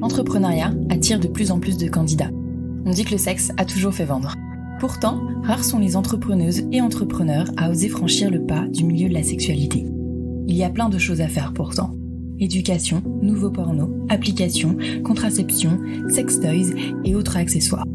l'entrepreneuriat attire de plus en plus de candidats. On dit que le sexe a toujours fait vendre. Pourtant, rares sont les entrepreneuses et entrepreneurs à oser franchir le pas du milieu de la sexualité. Il y a plein de choses à faire pourtant. Éducation, nouveaux pornos, applications, contraception, sextoys et autres accessoires.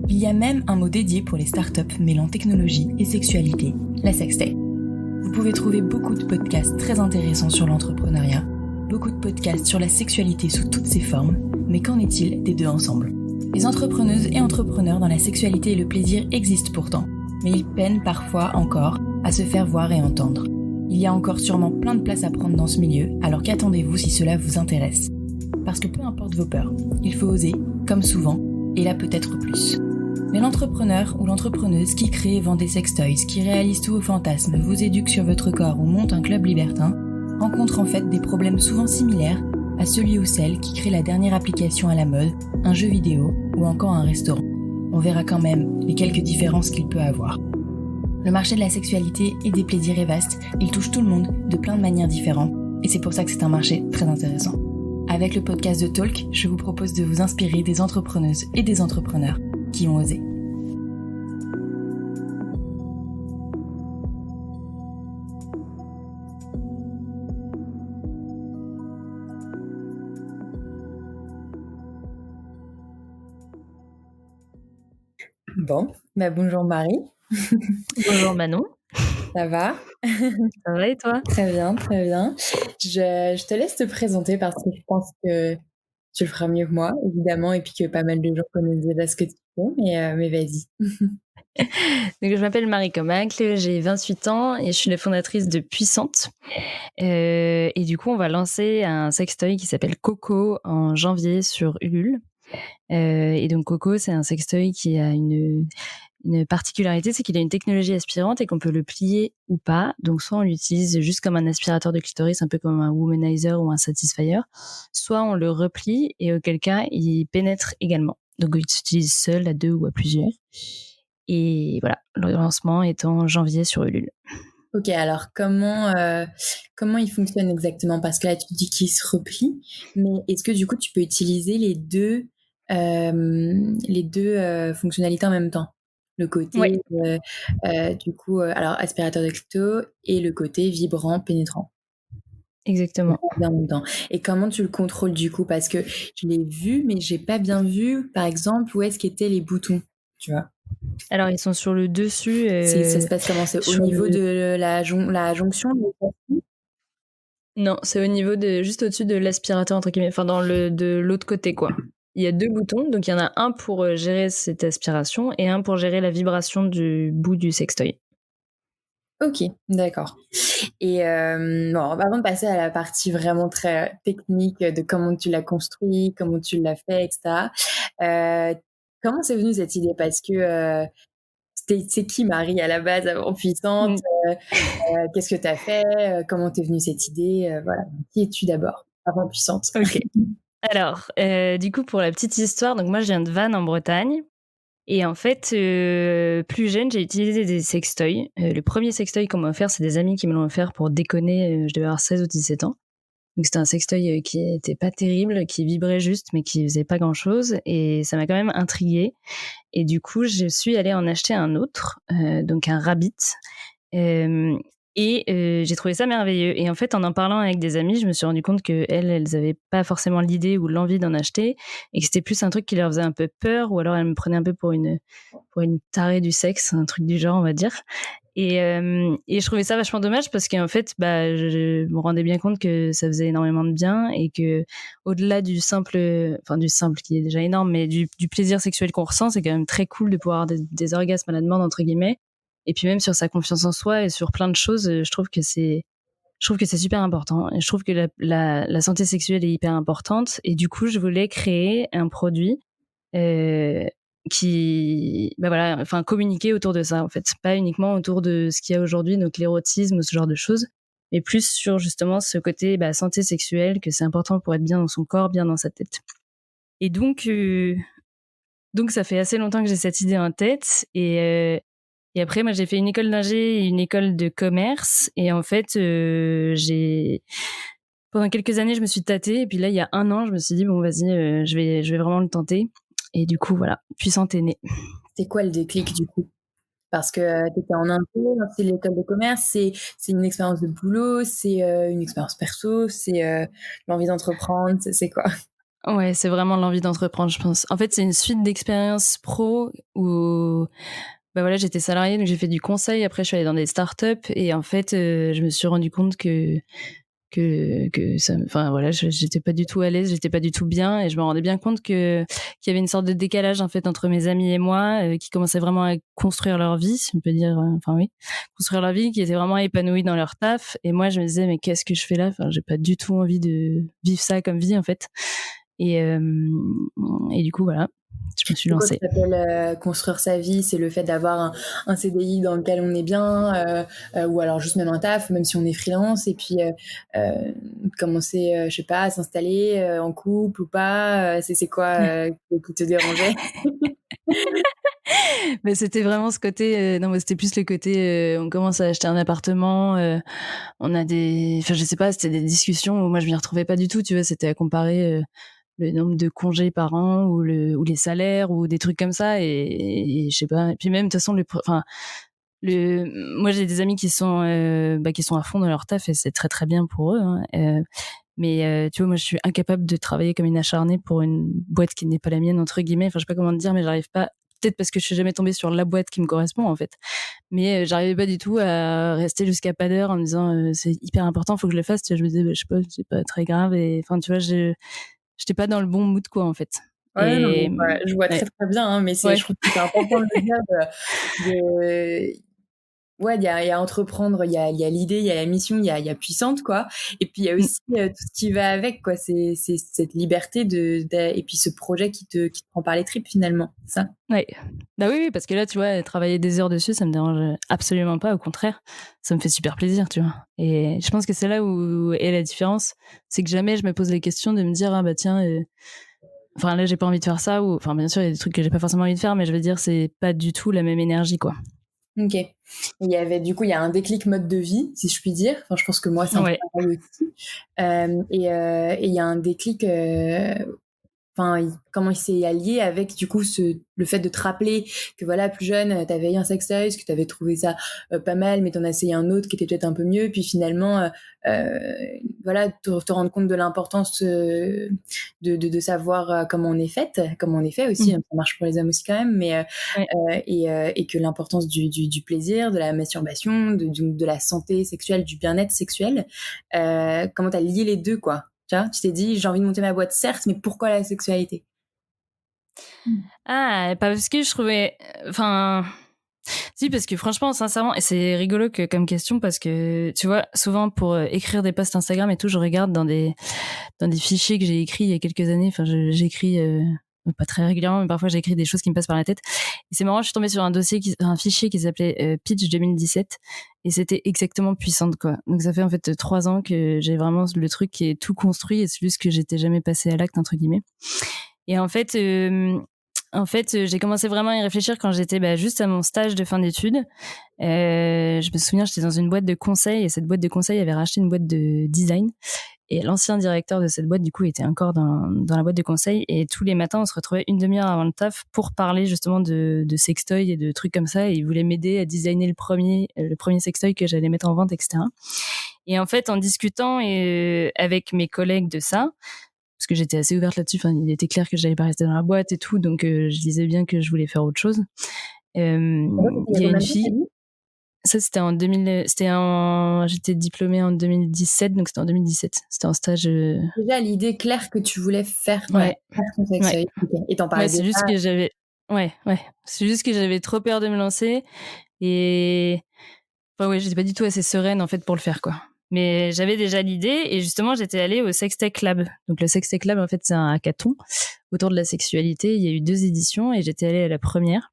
Il y a même un mot dédié pour les startups mêlant technologie et sexualité, la sextech. Vous pouvez trouver beaucoup de podcasts très intéressants sur l'entrepreneuriat, beaucoup de podcasts sur la sexualité sous toutes ses formes, mais qu'en est-il des deux ensemble ? Les entrepreneuses et entrepreneurs dans la sexualité et le plaisir existent pourtant, mais ils peinent parfois encore à se faire voir et entendre. Il y a encore sûrement plein de place à prendre dans ce milieu, alors qu'attendez-vous si cela vous intéresse ? Parce que peu importe vos peurs, il faut oser, comme souvent, et là peut-être plus. Mais l'entrepreneur ou l'entrepreneuse qui crée et vend des sextoys, qui réalise tous vos fantasmes, vous éduque sur votre corps ou monte un club libertin, rencontre en fait des problèmes souvent similaires à celui ou celle qui crée la dernière application à la mode, un jeu vidéo ou encore un restaurant. On verra quand même les quelques différences qu'il peut avoir. Le marché de la sexualité et des plaisirs est vaste, il touche tout le monde de plein de manières différentes et c'est pour ça que c'est un marché très intéressant. Avec le podcast de Talk, je vous propose de vous inspirer des entrepreneuses et des entrepreneurs qui ont osé. Bon, bonjour Marie. Bonjour Manon. Ça va ? Ça va et toi ? Très bien, très bien. Je te laisse te présenter parce que je pense que tu le feras mieux que moi, évidemment, et puis que pas mal de gens connaissent déjà ce que tu fais, mais vas-y. Donc, je m'appelle Marie Comacle, j'ai 28 ans et je suis la fondatrice de Puissante. Et du coup, on va lancer un sextoy qui s'appelle Coco en janvier sur Ulule. Et donc, Coco, c'est un sextoy qui a une particularité, c'est qu'il a une technologie aspirante et qu'on peut le plier ou pas. Donc, soit on l'utilise juste comme un aspirateur de clitoris, un peu comme un womanizer ou un satisfier, soit on le replie et auquel cas, il pénètre également. Donc, il s'utilise seul, à deux ou à plusieurs. Et voilà, le lancement est en janvier sur Ulule. Ok, alors comment il fonctionne exactement ? Parce que là, tu dis qu'il se replie, mais est-ce que du coup, tu peux utiliser les deux fonctionnalités en même temps ? Le côté, du coup, alors aspirateur de clito et le côté vibrant, pénétrant. Exactement. En même temps. Et comment tu le contrôles du coup ? Parce que je l'ai vu, mais j'ai pas bien vu, par exemple, où est-ce qu'étaient les boutons, tu vois ? Alors, ils sont sur le dessus. Ça se passe comment ? C'est au niveau de la jonction ? Non, c'est au niveau juste au-dessus de l'aspirateur, entre guillemets, enfin de l'autre côté, quoi. Il y a deux boutons, donc il y en a un pour gérer cette aspiration et un pour gérer la vibration du bout du sextoy. Ok, d'accord. Et bon, avant de passer à la partie vraiment très technique de comment tu l'as construit, comment tu l'as fait, etc. Comment c'est venu cette idée ? Parce que c'est qui Marie à la base avant Puissante ? Qu'est-ce que tu as fait ? Comment t'es venue cette idée ? Voilà. Qui es-tu d'abord avant Puissante ? Ok. Alors, du coup, pour la petite histoire, donc moi, je viens de Vannes en Bretagne. Et en fait, plus jeune, j'ai utilisé des sextoys. Le premier sextoy qu'on m'a offert, c'est des amis qui me l'ont offert pour déconner. Je devais avoir 16 ou 17 ans. Donc c'était un sextoy qui était pas terrible, qui vibrait juste, mais qui faisait pas grand-chose. Et ça m'a quand même intriguée. Et du coup, je suis allée en acheter un autre, donc un Rabbit. J'ai trouvé ça merveilleux. Et en fait, en parlant avec des amis, je me suis rendu compte que elles avaient pas forcément l'idée ou l'envie d'en acheter, et que c'était plus un truc qui leur faisait un peu peur, ou alors elles me prenaient un peu pour une tarée du sexe, un truc du genre, on va dire. Et je trouvais ça vachement dommage parce qu'en fait, je me rendais bien compte que ça faisait énormément de bien et que au-delà du simple qui est déjà énorme, mais du plaisir sexuel qu'on ressent, c'est quand même très cool de pouvoir avoir des orgasmes à la demande, entre guillemets. Et puis même sur sa confiance en soi et sur plein de choses, je trouve que c'est super important. Et je trouve que la santé sexuelle est hyper importante. Et du coup, je voulais créer un produit communiquer autour de ça, en fait. Pas uniquement autour de ce qu'il y a aujourd'hui, donc l'érotisme, ce genre de choses, mais plus sur justement ce côté santé sexuelle, que c'est important pour être bien dans son corps, bien dans sa tête. Et donc ça fait assez longtemps que j'ai cette idée en tête. Et après, moi, j'ai fait une école d'ingé et une école de commerce. Et en fait, j'ai pendant quelques années, je me suis tâtée. Et puis là, il y a 1 an, je me suis dit, bon, vas-y, je vais vraiment le tenter. Et du coup, voilà, Puissante est née. C'est quoi le déclic du coup? Parce que tu étais en intro, c'est l'école de commerce, c'est une expérience de boulot, c'est une expérience perso, c'est l'envie d'entreprendre, c'est quoi? Ouais, c'est vraiment l'envie d'entreprendre, je pense. En fait, c'est une suite d'expériences pro où bah voilà, j'étais salariée, donc j'ai fait du conseil. Après, je suis allée dans des startups et en fait, je me suis rendu compte que ça, enfin voilà, j'étais pas du tout à l'aise, j'étais pas du tout bien et je me rendais bien compte qu'il y avait une sorte de décalage en fait entre mes amis et moi qui commençaient vraiment à construire leur vie, si on peut dire, enfin oui, construire leur vie, qui étaient vraiment épanouis dans leur taf et moi je me disais mais qu'est-ce que je fais là? Enfin, j'ai pas du tout envie de vivre ça comme vie en fait. Et du coup voilà, je me suis C'est quoi que lancée. t'appelles construire sa vie? C'est le fait d'avoir un CDI dans lequel on est bien, ou alors juste même un taf, même si on est freelance, et puis commencer, je sais pas, à s'installer en couple ou pas. C'est quoi qui te dérangeait? Mais c'était vraiment ce côté, non, mais c'était plus le côté, on commence à acheter un appartement, on a des, enfin je sais pas, c'était des discussions où moi je m'y retrouvais pas du tout, tu vois, c'était à comparer le nombre de congés par an ou les salaires ou des trucs comme ça et je sais pas. Et puis même de toute façon enfin moi j'ai des amis qui sont à fond dans leur taf et c'est très très bien pour eux, hein, mais tu vois, moi je suis incapable de travailler comme une acharnée pour une boîte qui n'est pas la mienne entre guillemets. Enfin je sais pas comment te dire, mais j'arrive pas. Peut-être parce que je suis jamais tombée sur la boîte qui me correspond en fait. Mais j'arrivais pas du tout à rester jusqu'à pas d'heure en me disant c'est hyper important, faut que je le fasse. Tu vois, je me disais bah, je sais pas, c'est pas très grave et enfin tu vois, j'étais pas dans le bon mood quoi en fait. Ouais, non, mais Et je vois ouais, très très bien, hein, mais ouais. je trouve que c'est important de le dire. Ouais, il y a entreprendre, il y a l'idée, il y a la mission, il y a puissante, quoi. Et puis il y a aussi tout ce qui va avec, quoi. C'est cette liberté et puis ce projet qui te prend par les tripes, finalement. Ça. Ouais. Bah oui, parce que là, tu vois, travailler des heures dessus, ça me dérange absolument pas. Au contraire, ça me fait super plaisir, tu vois. Et je pense que c'est là où est la différence. C'est que jamais je me pose les questions de me dire, ah bah tiens, enfin là, j'ai pas envie de faire ça. Ou, enfin, bien sûr, il y a des trucs que j'ai pas forcément envie de faire, mais je veux dire, c'est pas du tout la même énergie, quoi. Ok. Il y avait, du coup, il y a un déclic mode de vie, si je puis dire. Enfin, je pense que moi, c'est un peu Ouais. pareil aussi. Et il y a un déclic, enfin, comment il s'est allié avec du coup le fait de te rappeler que voilà, plus jeune, tu avais eu un sextoy, que tu avais trouvé ça pas mal, mais t'en as essayé un autre qui était peut-être un peu mieux, puis finalement voilà, te rendre compte de l'importance de savoir comment on est faite, comment on est fait aussi, Mmh. hein, ça marche pour les hommes aussi quand même, mais Ouais. et que l'importance du plaisir, de la masturbation, de la santé sexuelle, du bien-être sexuel, comment t'as lié les deux, quoi. Tu t'es dit, j'ai envie de monter ma boîte, certes, mais pourquoi la sexualité? Ah, parce que je trouvais, enfin, si, parce que franchement, sincèrement, et c'est rigolo comme question parce que tu vois, souvent pour écrire des posts Instagram et tout, je regarde dans des fichiers que j'ai écrits il y a quelques années. Enfin, j'écris pas très régulièrement, mais parfois j'écris des choses qui me passent par la tête. Et c'est marrant, je suis tombée sur un fichier qui s'appelait Pitch 2017 et c'était exactement Puissante, quoi. Donc ça fait en fait 3 ans que j'ai vraiment le truc qui est tout construit et c'est juste que j'étais jamais passée à l'acte entre guillemets. Et en fait, j'ai commencé vraiment à y réfléchir quand j'étais juste à mon stage de fin d'études. Je me souviens, j'étais dans une boîte de conseil et cette boîte de conseil avait racheté une boîte de design. Et l'ancien directeur de cette boîte, du coup, était encore dans la boîte de conseil. Et tous les matins, on se retrouvait une demi-heure avant le taf pour parler justement de sextoy et de trucs comme ça. Et il voulait m'aider à designer le premier sextoy que j'allais mettre en vente, etc. Et en fait, en discutant avec mes collègues de ça, parce que j'étais assez ouverte là-dessus. Enfin, il était clair que j'allais pas rester dans la boîte et tout, donc je disais bien que je voulais faire autre chose. En fait, c'était il y Il a y a combien une de temps, t'as fille. dit? Ça, c'était en 2000. J'étais diplômée en 2017, donc c'était en 2017. C'était en stage. Déjà, l'idée claire que tu voulais faire, ouais, Ouais, faire ton ouais, sextoy. Ok. Et t'en ouais. parlais C'est déjà. juste que j'avais. Ouais, ouais. C'est juste que j'avais trop peur de me lancer et. Enfin, ouais, j'étais pas du tout assez sereine en fait pour le faire, quoi. Mais j'avais déjà l'idée et justement j'étais allée au Sextech Lab. Donc le Sextech Lab en fait c'est un hackathon autour de la sexualité. Il y a eu 2 éditions et j'étais allée à la première.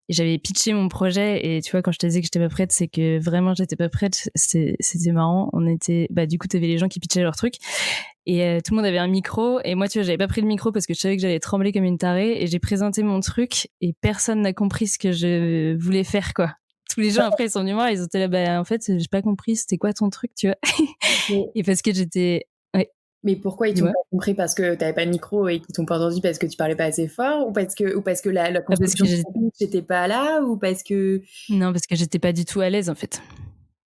Et j'avais pitché mon projet et tu vois quand je te disais que j'étais pas prête, c'est que vraiment j'étais pas prête. C'était marrant. On était, du coup t'avais les gens qui pitchaient leur truc et tout le monde avait un micro et moi tu vois j'avais pas pris le micro parce que je savais que j'allais trembler comme une tarée et j'ai présenté mon truc et personne n'a compris ce que je voulais faire, quoi. Tous les gens après ils sont venus voir, ils étaient là en fait j'ai pas compris c'était quoi ton truc, tu vois. Et Et parce que j'étais Mais pourquoi ils t'ont Dis-moi. pas compris? Parce que tu avais pas de micro et qu'ils t'ont pas entendu parce que tu parlais pas assez fort? Ou parce que la Ah, parce construction que de ton pitch était pas là? Ou parce que non, parce que j'étais pas du tout à l'aise, en fait.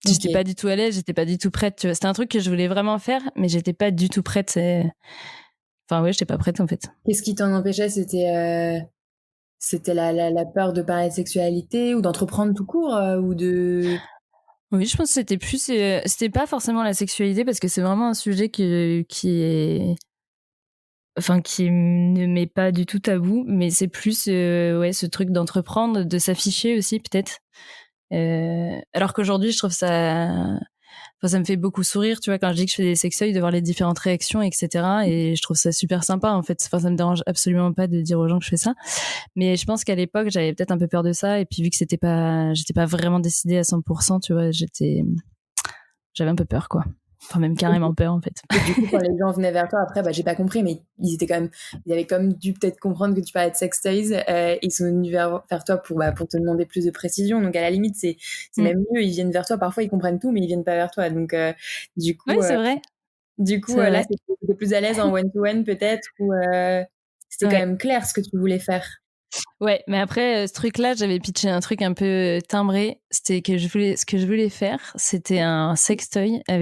J'étais OK. pas du tout à l'aise, j'étais pas du tout prête, tu vois? C'était un truc que je voulais vraiment faire, mais j'étais pas du tout prête, enfin, ouais, j'étais pas prête, en fait. Qu'est-ce qui t'en empêchait? C'était la peur de parler de sexualité ou d'entreprendre tout court, ou de Oui, je pense que c'était plus, c'était pas forcément la sexualité parce que c'est vraiment un sujet qui est, enfin, qui ne m'est pas du tout tabou, mais c'est plus, ouais, ce truc d'entreprendre, de s'afficher aussi peut-être. Alors qu'aujourd'hui, je trouve ça, enfin, ça me fait beaucoup sourire, tu vois, quand je dis que je fais des sextoys, de voir les différentes réactions, etc. Et je trouve ça super sympa, en fait. Enfin, ça me dérange absolument pas de dire aux gens que je fais ça. Mais je pense qu'à l'époque, j'avais peut-être un peu peur de ça. Et puis, vu que j'étais pas vraiment décidée à 100%, tu vois, j'avais un peu peur, quoi. Enfin, même carrément peur, en fait. et du coup, quand les gens venaient vers toi après, bah, j'ai pas compris, mais ils avaient quand même dû peut-être comprendre que tu parlais de sex toys, ils sont venus vers toi pour te demander plus de précision. Donc à la limite, c'est Mm. même mieux, ils viennent vers toi. Parfois, ils comprennent tout, mais ils viennent pas vers toi. Donc du Oui, coup, c'est vrai. là, C'est vrai. c'était plus à l'aise en one-to-one peut-être, ou c'était quand Ouais. même clair ce que tu voulais faire. Ouais, mais après, ce truc-là, j'avais pitché un truc un peu timbré. C'était que ce que je voulais faire, c'était un sextoy enfin,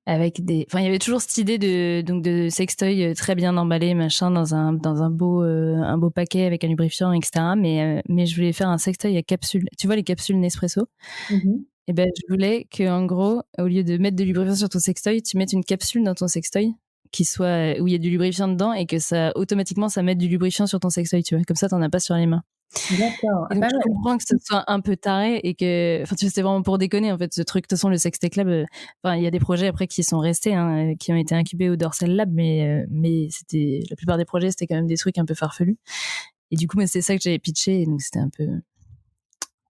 il y avait toujours cette idée de sextoy très bien emballé, machin, dans un beau paquet avec un lubrifiant, etc. Mais je voulais faire un sextoy à capsule. Tu vois les capsules Nespresso? Mhm. Et ben, je voulais que, en gros, au lieu de mettre de lubrifiant sur ton sextoy, tu mettes une capsule dans ton sextoy où il y a du lubrifiant dedans et que ça, automatiquement, ça mette du lubrifiant sur ton sextoy, tu vois. Comme ça, t'en as pas sur les mains. D'accord, Et ah, donc, pas je mal. comprends que ce soit un peu taré et que, enfin, tu vois, c'était vraiment pour déconner, en fait, ce truc. De toute façon, le Sextech Lab, enfin, il y a des projets après qui sont restés, hein, qui ont été incubés au Dorsal Lab, mais la plupart des projets, c'était quand même des trucs un peu farfelus. Et du coup, moi, c'est ça que j'avais pitché, et donc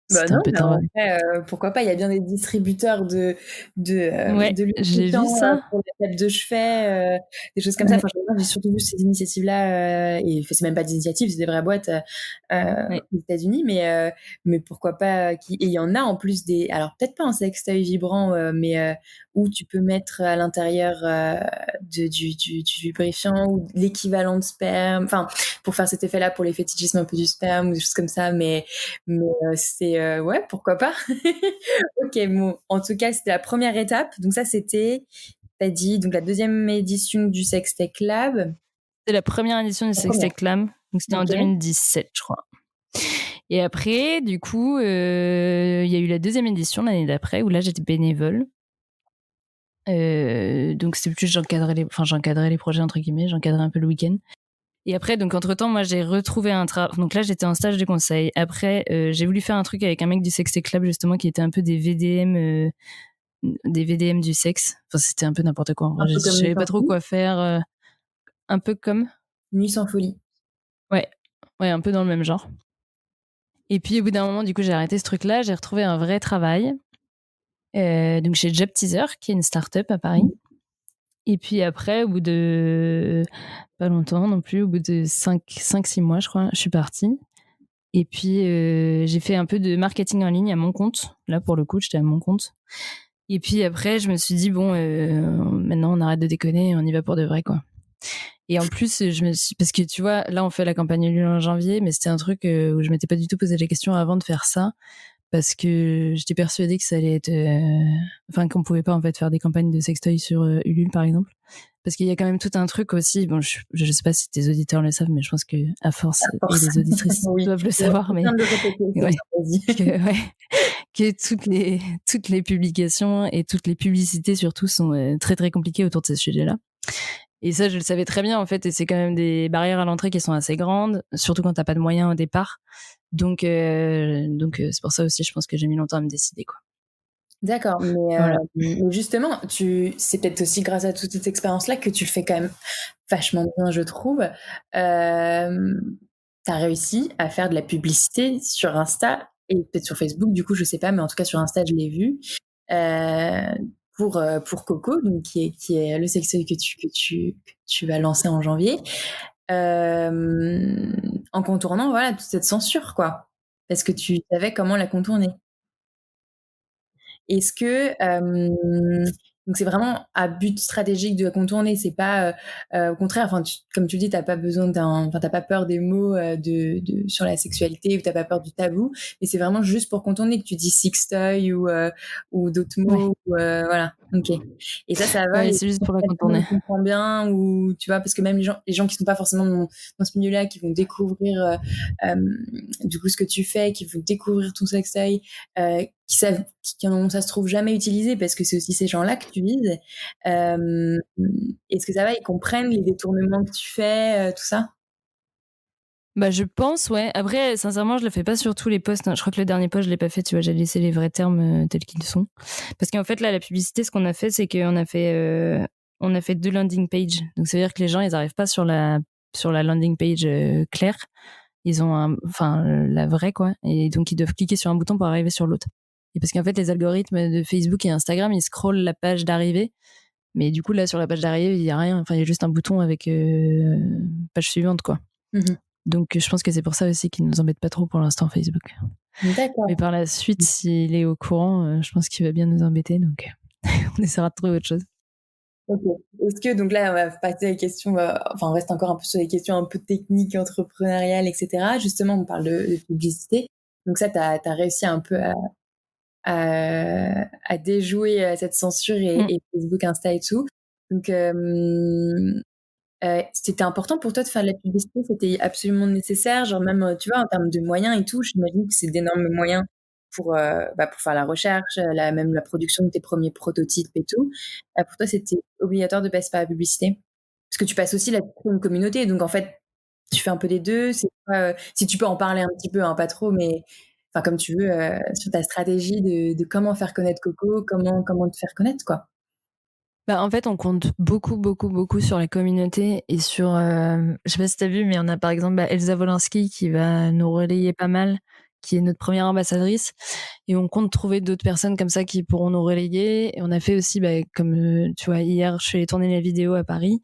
Bah c'était non, un peu mais en timbré. vrai, pourquoi pas? Il y a bien des distributeurs Ouais, de j'ai vu lubrifiants, ça. pour les têtes de chevet, des choses comme ça. Ouais, Enfin, j'ai surtout vu ces initiatives-là, et c'est même pas des initiatives, c'est des vraies boîtes, ouais. aux États-Unis, mais pourquoi pas, et il y en a en plus alors peut-être pas un sextoy vibrant, où tu peux mettre à l'intérieur, du lubrifiant ou l'équivalent de sperme, enfin, pour faire cet effet-là, pour les fétichismes un peu du sperme ou des choses comme ça, ouais, pourquoi pas? OK, bon, en tout cas, c'était la première étape. Donc ça, c'était, tu as dit, donc la deuxième édition du Sextech Lab. C'était la première édition du La première. Sextech Lab, donc c'était en OK. 2017, je crois. Et après, du coup, il y a eu la deuxième édition l'année d'après, où là, j'étais bénévole. Donc c'était plus j'encadrais les projets entre guillemets, j'encadrais un peu le week-end. Et après, donc entre temps, moi j'ai retrouvé un travail. Donc là, j'étais en stage de conseil. Après, j'ai voulu faire un truc avec un mec du Sex Club justement qui était un peu des VDM du sexe. Enfin, c'était un peu n'importe quoi. En Un vrai, je peu comme Nuit savais pas sans trop folie. quoi faire. Un peu comme, Nuit sans folie. ouais, ouais, un peu dans le même genre. Et puis au bout d'un moment, du coup, j'ai arrêté ce truc-là. J'ai retrouvé un vrai travail. Donc chez Job Teaser, qui est une start-up à Paris. Mmh. Et puis après, au bout de pas longtemps non plus, au bout de 5-6 mois, je crois, je suis partie. Et puis, j'ai fait un peu de marketing en ligne à mon compte. Là, pour le coup, j'étais à mon compte. Et puis après, je me suis dit, bon, maintenant, on arrête de déconner, on y va pour de vrai, quoi. Et en plus, parce que tu vois, là, on fait la campagne Ulule en janvier, mais c'était un truc où je m'étais pas du tout posé la question avant de faire ça, parce que j'étais persuadée que ça allait être, enfin, qu'on pouvait pas, en fait, faire des campagnes de sextoy sur Ulule, par exemple. Parce qu'il y a quand même tout un truc aussi. Bon, je sais pas si tes auditeurs le savent, mais je pense que à force, et Force. les auditrices Oui. doivent le C'est savoir, bien mais de le répéter, c'est ouais, bien, vas-y. ouais, que toutes les publications et toutes les publicités surtout sont très très compliquées autour de ces sujets-là. Et ça, je le savais très bien en fait, et c'est quand même des barrières à l'entrée qui sont assez grandes, surtout quand t'as pas de moyens au départ. Donc c'est pour ça aussi, je pense que j'ai mis longtemps à me décider, quoi. D'accord, Voilà. mais justement, c'est peut-être aussi grâce à toute cette expérience-là que tu le fais quand même vachement bien, je trouve. Tu as réussi à faire de la publicité sur Insta et peut-être sur Facebook, du coup, je sais pas, mais en tout cas sur Insta, je l'ai vu, pour Coco, donc qui est le sextoy que tu vas lancer en janvier, en contournant, voilà, toute cette censure, quoi. Parce que tu savais comment la contourner. Est-ce que, Donc c'est vraiment à but stratégique de contourner. C'est pas au contraire. Enfin, comme tu dis, t'as pas besoin enfin, t'as pas peur des mots sur la sexualité ou t'as pas peur du tabou. Mais c'est vraiment juste pour contourner que tu dis sextoy ou d'autres Ouais. mots. Voilà. Ok. Et ça va. Ouais, Et c'est juste pour la personne ne contourner. comprend bien ou tu vois parce que même les gens qui sont pas forcément dans ce milieu-là, qui vont découvrir du coup ce que tu fais, qui vont découvrir ton sextoy, qui n'ont, ça se trouve, jamais utilisé parce que c'est aussi ces gens-là que tu vises. Est-ce que ça va, ils comprennent les détournements que tu fais, tout ça? Bah, je pense, ouais. Après, sincèrement, je le fais pas sur tous les posts, hein. Je crois que le dernier post, je l'ai pas fait, tu vois, j'ai laissé les vrais termes tels qu'ils sont. Parce qu'en fait, là, la publicité, ce qu'on a fait, c'est on a fait 2 landing pages. Donc, ça veut dire que les gens, ils arrivent pas sur la landing page claire. Ils ont la vraie, quoi. Et donc, ils doivent cliquer sur un bouton pour arriver sur l'autre. Et parce qu'en fait, les algorithmes de Facebook et Instagram, ils scrollent la page d'arrivée. Mais du coup, là, sur la page d'arrivée, il y a rien. Enfin, il y a juste un bouton avec page suivante, quoi. Mmh. Donc, je pense que c'est pour ça aussi qu'il nous embête pas trop pour l'instant, Facebook. Mais D'accord. par la suite, s'il est au courant, je pense qu'il va bien nous embêter. Donc, on essaiera de trouver autre chose. OK. Est-ce que donc là, on va passer aux questions, enfin, on reste encore un peu sur les questions un peu techniques, entrepreneuriales et cetera. Justement, on parle de publicité. Donc ça, tu as réussi un peu à déjouer, cette censure Mm. et Facebook, Insta et tout. Donc c'était important pour toi de faire de la publicité? C'était absolument nécessaire? Genre même, tu vois, en termes de moyens et tout, j'imagine que c'est d'énormes moyens pour faire la recherche, même la production de tes premiers prototypes et tout. Pour toi, c'était obligatoire de passer par la publicité? Parce que tu passes aussi là-dessus une communauté, donc en fait, tu fais un peu des 2. C'est quoi, si tu peux en parler un petit peu, hein, pas trop, mais enfin comme tu veux, sur ta stratégie de comment faire connaître Coco, comment te faire connaître, quoi? Bah, en fait, on compte beaucoup, beaucoup, beaucoup sur la communauté et je sais pas si t'as vu, mais on a par exemple Elsa Wolinski qui va nous relayer pas mal, qui est notre première ambassadrice. Et on compte trouver d'autres personnes comme ça qui pourront nous relayer. Et on a fait aussi, comme tu vois, hier, je suis allée tourner la vidéo à Paris.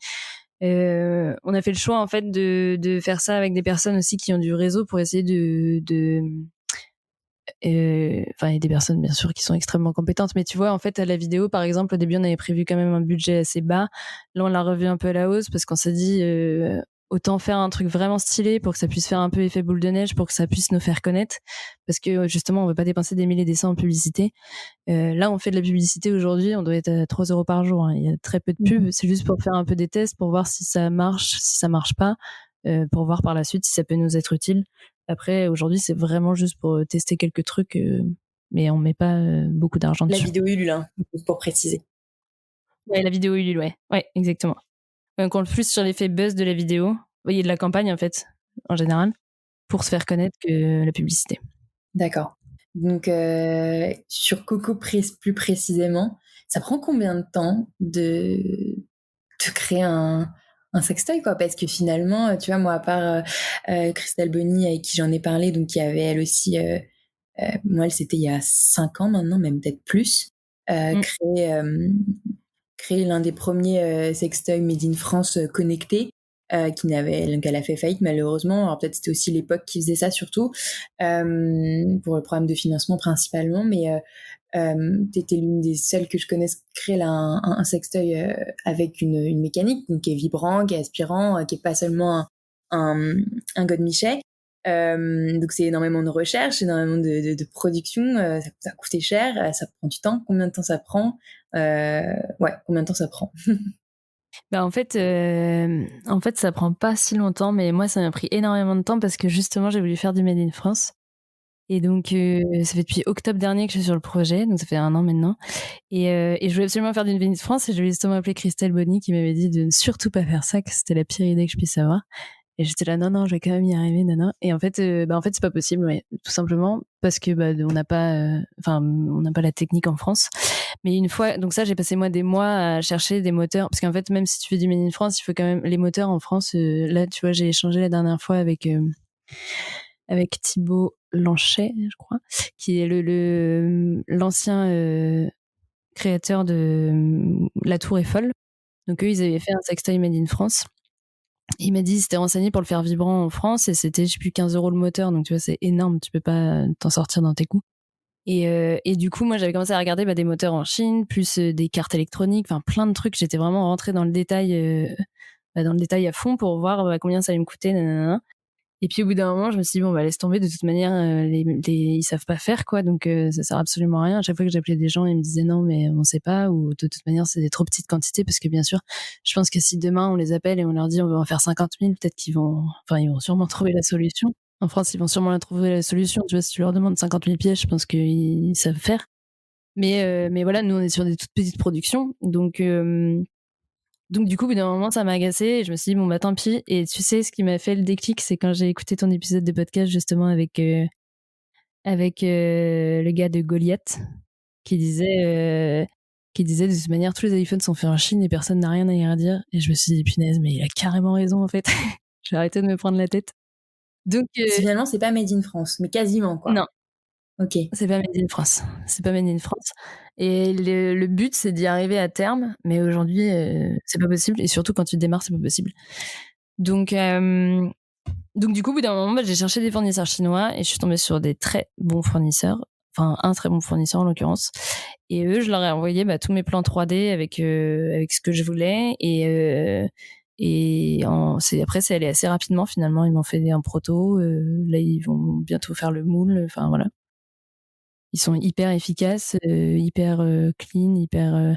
On a fait le choix en fait de faire ça avec des personnes aussi qui ont du réseau pour essayer enfin, il y a des personnes, bien sûr, qui sont extrêmement compétentes, mais tu vois, en fait, à la vidéo, par exemple, au début, on avait prévu quand même un budget assez bas. Là, on l'a revu un peu à la hausse parce qu'on s'est dit, autant faire un truc vraiment stylé pour que ça puisse faire un peu effet boule de neige, pour que ça puisse nous faire connaître. Parce que, justement, on veut pas dépenser des milliers et des cents en publicité. Là, on fait de la publicité aujourd'hui, on doit être à 3 euros par jour, hein. Il y a très peu de Mmh. pubs. C'est juste pour faire un peu des tests, pour voir si ça marche, si ça marche pas, pour voir par la suite si ça peut nous être utile. Après, aujourd'hui, c'est vraiment juste pour tester quelques trucs, mais on met pas beaucoup d'argent La dessus. vidéo Ulule, hein, juste pour préciser. Ouais, la vidéo Ulule, ouais. Ouais, exactement. On compte plus sur l'effet buzz de la vidéo, voyez, de la campagne, en fait, en général, pour se faire connaître que la publicité. D'accord. Donc, sur Coco plus précisément, ça prend combien de temps de créer un sextoy, quoi? Parce que finalement, tu vois, moi, à part Christelle Bonny, avec qui j'en ai parlé, donc qui avait elle aussi, moi, elle, c'était il y a 5 ans maintenant, même peut-être plus, Mmh. créé l'un des premiers sextoys made in France connectés, donc elle a fait faillite malheureusement. Alors peut-être c'était aussi l'époque qui faisait ça surtout, pour le problème de financement principalement, mais t'étais l'une des seules que je connaisse créer là un sextoy avec une mécanique, donc qui est vibrant, qui est aspirant, qui est pas seulement un godemichet. Donc c'est énormément de recherche, énormément de production, ça a coûté cher, ça prend du temps. Combien de temps ça prend? Ouais, combien de temps ça prend? Bah, en fait, ça prend pas si longtemps, mais moi, ça m'a pris énormément de temps parce que justement, j'ai voulu faire du Made in France. Et donc, ça fait depuis octobre dernier que je suis sur le projet, donc ça fait 1 an maintenant. Et je voulais absolument faire du Made in France et je voulais justement appeler Christelle Bonny qui m'avait dit de ne surtout pas faire ça, que c'était la pire idée que je puisse avoir. Et j'étais là, non, non, je vais quand même y arriver, non, non. Et en fait, c'est pas possible, ouais, tout simplement parce que on n'a pas la technique en France. Mais une fois, donc ça, j'ai passé moi des mois à chercher des moteurs, parce qu'en fait, même si tu fais du Made in France, il faut quand même les moteurs en France. Là, tu vois, j'ai échangé la dernière fois avec Thibaut Lanchet, je crois, qui est l'ancien créateur de La Tour Eiffel. Donc eux, ils avaient fait un sextoy Made in France. Il m'a dit, il s'était renseigné pour le faire vibrant en France et c'était, je sais plus, 15 € le moteur. Donc, tu vois, c'est énorme. Tu peux pas t'en sortir dans tes coûts. Et du coup, moi, j'avais commencé à regarder des moteurs en Chine, plus des cartes électroniques, enfin plein de trucs. J'étais vraiment rentrée dans le détail à fond pour voir combien ça allait me coûter. Nanana. Et puis au bout d'un moment, je me suis dit, bon, laisse tomber, de toute manière, ils savent pas faire, quoi, donc ça sert absolument à rien. À chaque fois que j'appelais des gens, ils me disaient non, mais on sait pas, ou de toute manière, c'est des trop petites quantités, parce que bien sûr, je pense que si demain on les appelle et on leur dit on va en faire 50 000, peut-être ils vont sûrement trouver la solution. En France, ils vont sûrement trouver la solution. Tu vois, si tu leur demandes 50 000 pièces, je pense qu'ils savent faire. Mais voilà, nous, on est sur des toutes petites productions, donc du coup, au bout d'un moment, ça m'a agacée et je me suis dit, bon, tant pis. Et tu sais, ce qui m'a fait le déclic, c'est quand j'ai écouté ton épisode de podcast, justement, avec le gars de Goliath, qui disait, de toute manière, tous les iPhones sont faits en Chine et personne n'a rien à y redire. Et je me suis dit, punaise, mais il a carrément raison, en fait. J'ai arrêté de me prendre la tête. Donc, Finalement, c'est pas made in France, mais quasiment, quoi. non, Ok. c'est pas made in France. C'est pas made in France. Et le but, c'est d'y arriver à terme. Mais aujourd'hui, c'est pas possible. Et surtout, quand tu démarres, c'est pas possible. Donc du coup, au bout d'un moment, j'ai cherché des fournisseurs chinois et je suis tombée sur des très bons fournisseurs. Enfin, un très bon fournisseur en l'occurrence. Et eux, je leur ai envoyé tous mes plans 3D avec ce que je voulais. Après, c'est allé assez rapidement finalement. Ils m'ont fait un proto. Là, ils vont bientôt faire le moule. Enfin, voilà. Ils sont hyper efficaces, hyper clean, hyper.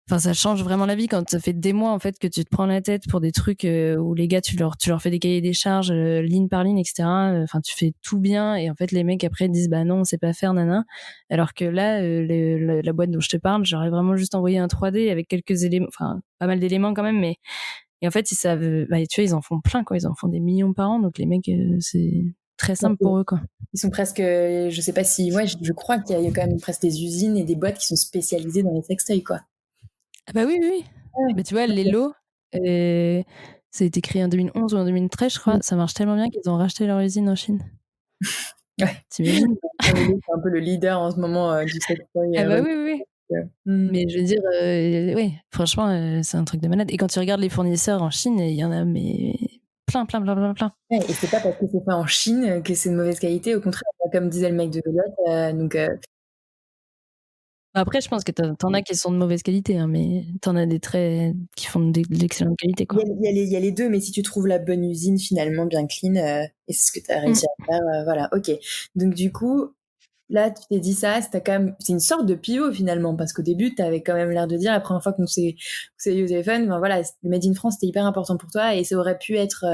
Enfin, ça change vraiment la vie quand ça fait des mois en fait que tu te prends la tête pour des trucs où les gars tu leur fais des cahiers des charges ligne par ligne, etc. Enfin, tu fais tout bien et en fait les mecs après disent bah non on sait pas faire nana. Alors que là la boîte dont je te parle, j'aurais vraiment juste envoyé un 3D avec quelques éléments, enfin pas mal d'éléments quand même, mais et en fait ils savent, tu vois, ils en font plein quoi, ils en font des millions par an, donc les mecs c'est très simple pour eux quoi. Ils sont presque, je sais pas si, ouais, je crois qu'il y a quand même presque des usines et des boîtes qui sont spécialisées dans les sextoys, quoi. Ah bah oui, oui, oui. Ouais. Mais tu vois, Lelo, ça a été créé en 2011 ou en 2013, je crois. Ça marche tellement bien qu'ils ont racheté leur usine en Chine. Ouais. T'imagines? C'est un peu le leader en ce moment du sextoy. Ah bah oui, oui, oui. Mm. Mais je veux dire, oui, franchement, c'est un truc de malade. Et quand tu regardes les fournisseurs en Chine, il y en a mais plein, plein, plein, plein, plein. Ouais, et c'est pas parce que c'est fait en Chine que c'est de mauvaise qualité, au contraire, comme disait le mec de Goliath. Donc, Après, je pense que t'en as qui sont de mauvaise qualité, hein, mais t'en as des très qui font de l'excellente qualité, quoi. il y a les deux, mais si tu trouves la bonne usine finalement bien clean, et c'est ce que tu as réussi à faire, voilà, ok. Donc du coup, là, tu t'es dit ça, c'est une sorte de pivot finalement, parce qu'au début, tu avais quand même l'air de dire, la première fois qu'on s'est eu au téléphone, ben voilà, le Made in France, c'était hyper important pour toi, et ça aurait pu être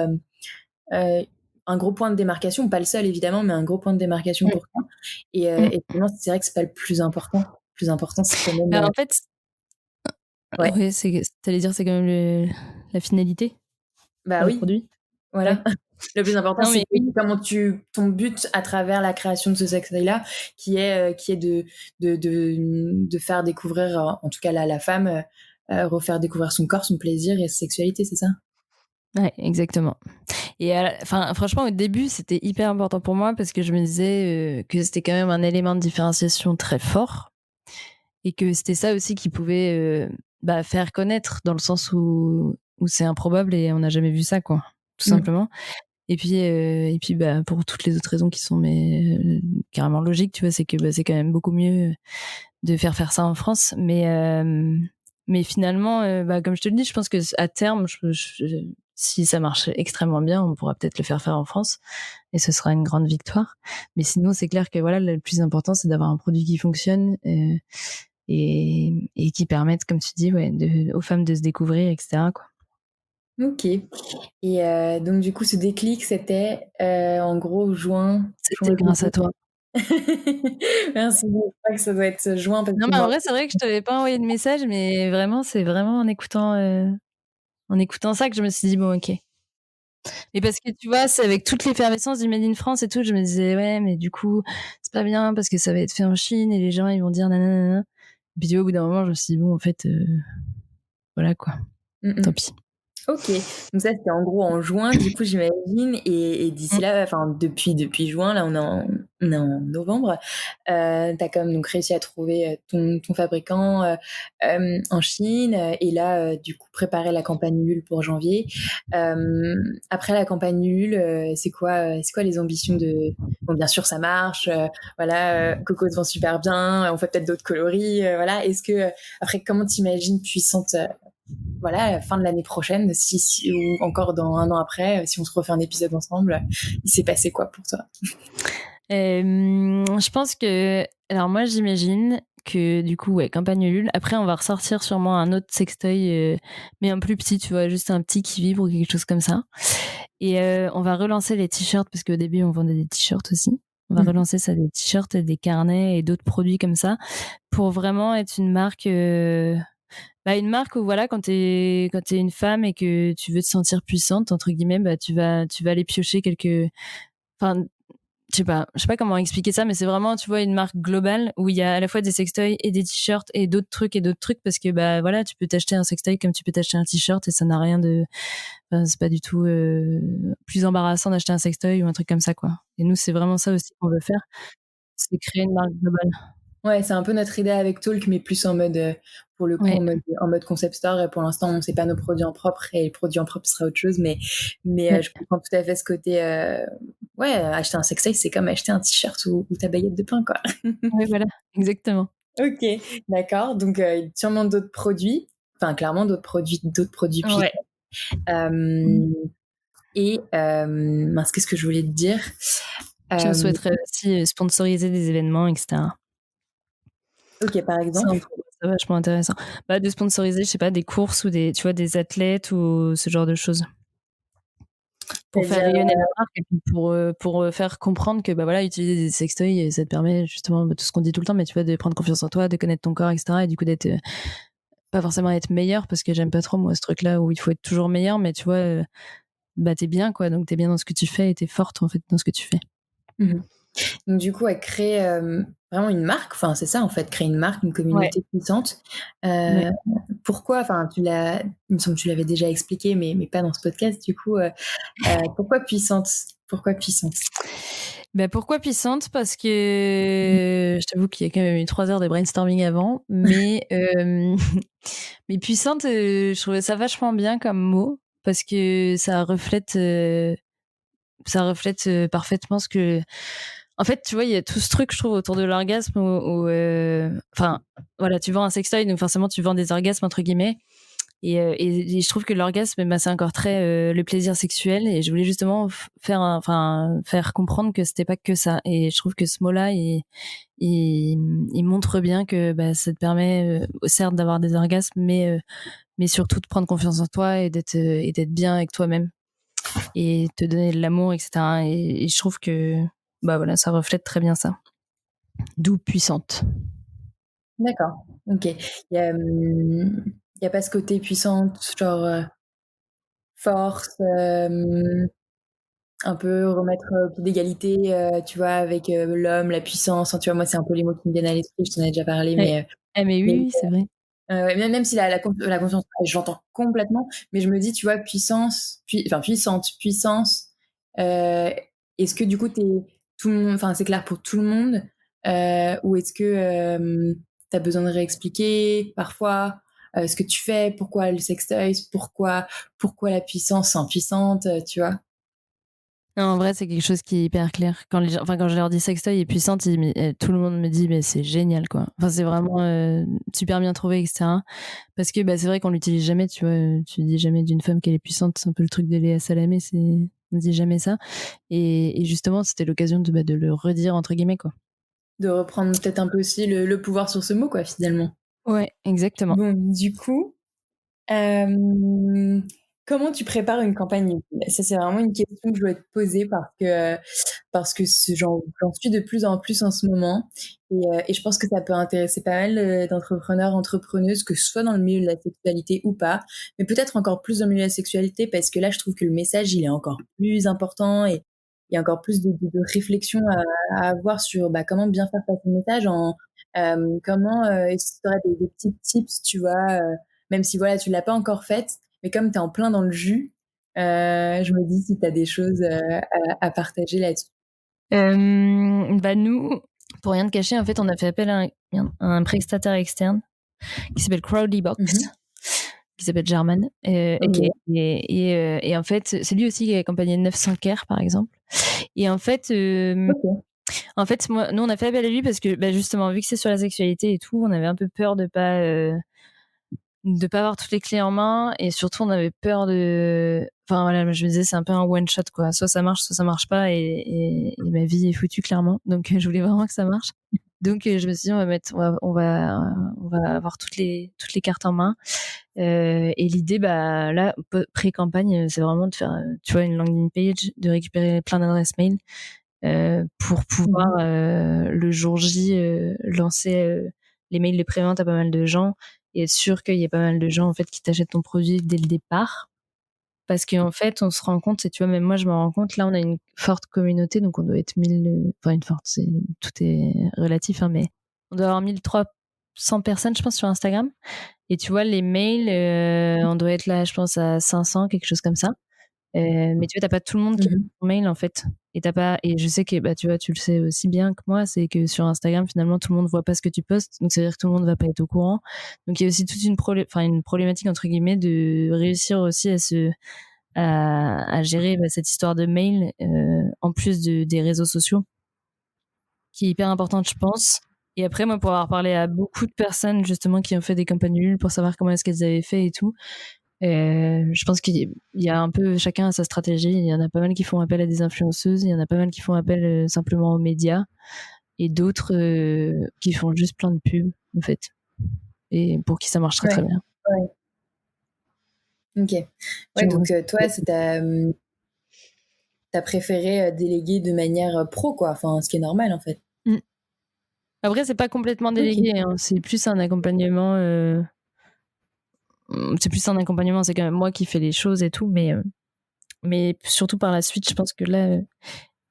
un gros point de démarcation, pas le seul évidemment, mais un gros point de démarcation pour toi. Et finalement, c'est vrai que c'est pas le plus important. Le plus important, c'est quand même. En fait, Ouais. ouais, t'allais dire, c'est quand même la finalité Bah pour le oui, produit. voilà. Ouais. Le plus important, Non, c'est mais oui. comment ton but à travers la création de ce sextoy-là, qui est de faire découvrir, en tout cas la femme, refaire découvrir son corps, son plaisir et sa sexualité, c'est ça? Ouais, exactement. Et enfin, franchement, au début, c'était hyper important pour moi parce que je me disais que c'était quand même un élément de différenciation très fort et que c'était ça aussi qui pouvait faire connaître dans le sens où c'est improbable et on n'a jamais vu ça, quoi, tout simplement. Et puis pour toutes les autres raisons qui sont carrément logiques, tu vois, c'est que c'est quand même beaucoup mieux de faire ça en France. Mais finalement, comme je te le dis, je pense que à terme, si ça marche extrêmement bien, on pourra peut-être le faire en France et ce sera une grande victoire. Mais sinon, c'est clair que voilà, le plus important, c'est d'avoir un produit qui fonctionne et qui permette, comme tu dis, aux femmes de se découvrir, etc., quoi. Ok. Et donc du coup, ce déclic, c'était en gros juin. C'était grâce à toi. Merci. Je crois que ça doit être juin parce Non, que mais en moi. vrai, c'est vrai que je t'avais pas envoyé de message, mais vraiment, c'est vraiment en écoutant ça que je me suis dit bon, ok. Mais parce que tu vois, c'est avec toute l'effervescence du Made in France et tout, je me disais ouais, mais du coup, c'est pas bien parce que ça va être fait en Chine et les gens ils vont dire nanana. Et puis tu vois, au bout d'un moment, je me suis dit bon, en fait, voilà quoi. Tant pis. Ok, donc ça c'était en gros en juin, du coup j'imagine, et d'ici là, enfin depuis juin, là on est Non, novembre, tu as quand même donc réussi à trouver, ton fabricant, en Chine, et là, du coup préparer la campagne Ulule pour janvier. Après la campagne Ulule, c'est quoi les ambitions de bon, bien sûr ça marche, voilà, Coco se vend super bien, on fait peut-être d'autres coloris, voilà. Est-ce que, après comment tu imagines Puissante, voilà, fin de l'année prochaine, si ou encore dans 1 an après, si on se refait un épisode ensemble, il s'est passé quoi pour toi? Je pense que alors moi, j'imagine que du coup, ouais, campagne Ulule. Après, on va ressortir sûrement un autre sextoy, mais un plus petit, tu vois? Juste un petit qui vibre ou quelque chose comme ça et on va relancer les t-shirts parce qu'au début, on vendait des t-shirts aussi. On va Mmh. relancer ça, des t-shirts et des carnets et d'autres produits comme ça pour vraiment être une marque, bah, une marque où voilà, quand t'es une femme et que tu veux te sentir «puissante» entre guillemets, bah, tu vas aller piocher quelques enfin, je sais pas comment expliquer ça, mais c'est vraiment, tu vois, une marque globale où il y a à la fois des sextoys et des t-shirts et d'autres trucs parce que, bah, voilà, tu peux t'acheter un sextoy comme tu peux t'acheter un t-shirt et ça n'a rien de, enfin, c'est pas du tout, plus embarrassant d'acheter un sextoy ou un truc comme ça, quoi. Et nous, c'est vraiment ça aussi qu'on veut faire, c'est créer une marque globale. Ouais, c'est un peu notre idée avec Talk, mais plus en mode, pour le coup, Ouais, en mode concept store. Et pour l'instant, on sait pas nos produits en propre, et les produits en propre sera autre chose. Mais ouais, je comprends tout à fait ce côté. Ouais, acheter un sextoy, c'est comme acheter un t-shirt ou ta baguette de pain, quoi. ouais, voilà, exactement. Ok, d'accord. Donc, sûrement d'autres produits. Enfin, clairement, d'autres produits Ouais. puissants. Mmh. Euh, et mince, qu'est-ce que je voulais te dire? Puis on Euh, souhaiterait aussi, sponsoriser des événements et cetera. ok, par Ça, on exemple. trouve ça vachement intéressant. Bah, de sponsoriser, je sais pas, des courses ou des, tu vois, des athlètes ou ce genre de choses. Pour faire C'est-à-dire. rayonner la marque et puis pour, faire comprendre que, bah, voilà, utiliser des sextoys, ça te permet justement, bah, tout ce qu'on dit tout le temps, mais tu vois, de prendre confiance en toi, de connaître ton corps et cetera et du coup d'être, pas forcément être meilleur parce que j'aime pas trop moi ce truc-là où il faut être toujours meilleur, mais tu vois, bah, tu es bien quoi, donc tu es bien dans ce que tu fais et tu es forte en fait dans ce que tu fais. Mhm. Donc du coup, à créer, vraiment une marque, enfin c'est ça en fait, créer une marque, une Ouais, communauté puissante. ouais. Heu, Pourquoi, enfin il me semble que tu l'avais déjà expliqué, mais pas dans ce podcast du coup, pourquoi puissante? Pourquoi puissante? Bah, pourquoi puissante? Parce que je t'avoue qu'il y a quand même eu 3 heures de brainstorming avant, mais mais puissante, je trouvais ça vachement bien comme mot parce que ça reflète, parfaitement ce que en fait, tu vois, il y a tout ce truc, je trouve, autour de l'orgasme enfin, voilà, tu vends un sextoy, donc forcément, tu vends des orgasmes, entre guillemets. Et je trouve que l'orgasme, bah, c'est encore très le plaisir sexuel. Et je voulais justement faire comprendre que c'était pas que ça. Et je trouve que ce mot-là, il montre bien que bah, ça te permet, certes, d'avoir des orgasmes, mais surtout de prendre confiance en toi et d'être bien avec toi-même et te donner de l'amour, etc. Et je trouve que bah voilà, ça reflète très bien ça. D'où puissante. D'accord, OK. Il y a pas ce côté puissante, genre, force, un peu remettre, au pied d'égalité, tu vois, avec, l'homme, la puissance, enfin, tu vois, moi, c'est un peu les mots qui me viennent à l'esprit, je t'en ai déjà parlé, Ouais. Ah mais mais oui, oui, c'est vrai. ouais, même si la confiance, j'entends complètement, mais je me dis, tu vois, puissante, puissance, heu, est-ce que du coup, tout le monde, enfin, c'est clair pour tout le monde? Ou est-ce que, tu as besoin de réexpliquer parfois, ce que tu fais? Pourquoi le sextoy? Pourquoi la puissance, enfin, puissante, tu vois? Non, en vrai, c'est quelque chose qui est hyper clair. Quand je leur dis sextoy est puissante, tout le monde me dit mais c'est génial quoi. Enfin, c'est vraiment super bien trouvé, etc. Parce que bah, c'est vrai qu'on l'utilise jamais, tu vois. Tu dis jamais d'une femme qu'elle est puissante, c'est un peu le truc de Léa Salamé, on dit jamais ça. Et justement, c'était l'occasion de le redire entre guillemets quoi. De reprendre peut-être un peu aussi le pouvoir sur ce mot, quoi, finalement. Ouais, exactement. Bon, du coup, Hem, comment tu prépares une campagne LinkedIn? Ça, c'est vraiment une question que je voulais te poser parce que j'en suis de plus en plus en ce moment, et je pense que ça peut intéresser pas mal, d'entrepreneurs, entrepreneuses, que ce soit dans le milieu de la sexualité ou pas, mais peut-être encore plus dans le milieu de la sexualité parce que là, je trouve que le message, il est encore plus important, et il y a encore plus de réflexion à avoir sur, bah, comment bien faire passer le message comment, est-ce que tu aurais des petits tips, tu vois, même si voilà, tu l'as pas encore faite, mais comme tu es en plein dans le jus, je me dis si tu as des choses, à partager là-dessus. Nous, pour rien te cacher, en fait, on a fait appel à un prestataire externe qui s'appelle Crowdlybox, qui s'appelle German, Ok. et en fait, c'est lui aussi qui a accompagné 900 Care, par exemple. Et en fait, Ok. nous, on a fait appel à lui parce que, justement, vu que c'est sur la sexualité et tout, on avait un peu peur de pas avoir toutes les clés en main, et surtout on avait peur enfin voilà, je me disais c'est un peu un one shot quoi, soit ça marche soit ça marche pas, et ma vie est foutue clairement, donc je voulais vraiment que ça marche. Donc je me suis dit on va avoir toutes les cartes en main, et l'idée là pré-campagne, c'est vraiment de faire tu vois une landing page, de récupérer plein d'adresses mail, pour pouvoir le jour J lancer les mails de prévente à pas mal de gens, et être sûr qu'il y ait pas mal de gens en fait qui t'achètent ton produit dès le départ. Parce qu'en fait, on se rend compte, et tu vois, même moi, je me rends compte, là, on a une forte communauté, donc on doit être 1000, enfin, une forte, tout est relatif, hein, mais on doit avoir 1300 personnes, je pense, sur Instagram. Et tu vois, les mails, on doit être là, je pense, à 500, quelque chose comme ça. Mais tu vois, t'as pas tout le monde qui a ton mail en fait. Et je sais que tu vois, tu le sais aussi bien que moi, c'est que sur Instagram, finalement, tout le monde voit pas ce que tu postes, donc ça veut dire que tout le monde va pas être au courant. Donc il y a aussi toute une problématique entre guillemets de réussir aussi à gérer cette histoire de mail, en plus des réseaux sociaux, qui est hyper importante, je pense. Et après, moi, pour avoir parlé à beaucoup de personnes justement qui ont fait des campagnes Ulule pour savoir comment est-ce qu'elles avaient fait et tout, je pense qu'il y a un peu chacun a sa stratégie. Il y en a pas mal qui font appel à des influenceuses, il y en a pas mal qui font appel simplement aux médias, et d'autres qui font juste plein de pubs en fait. Et pour qui ça marche très très Ouais. bien. Ouais. Ok. Ouais, donc toi, t'as préféré déléguer de manière pro, quoi. Enfin, ce qui est normal, en fait. Mm. Après, c'est pas complètement Ok. délégué, hein. C'est plus un accompagnement. C'est quand même moi qui fais les choses et tout, mais surtout par la suite, je pense que là,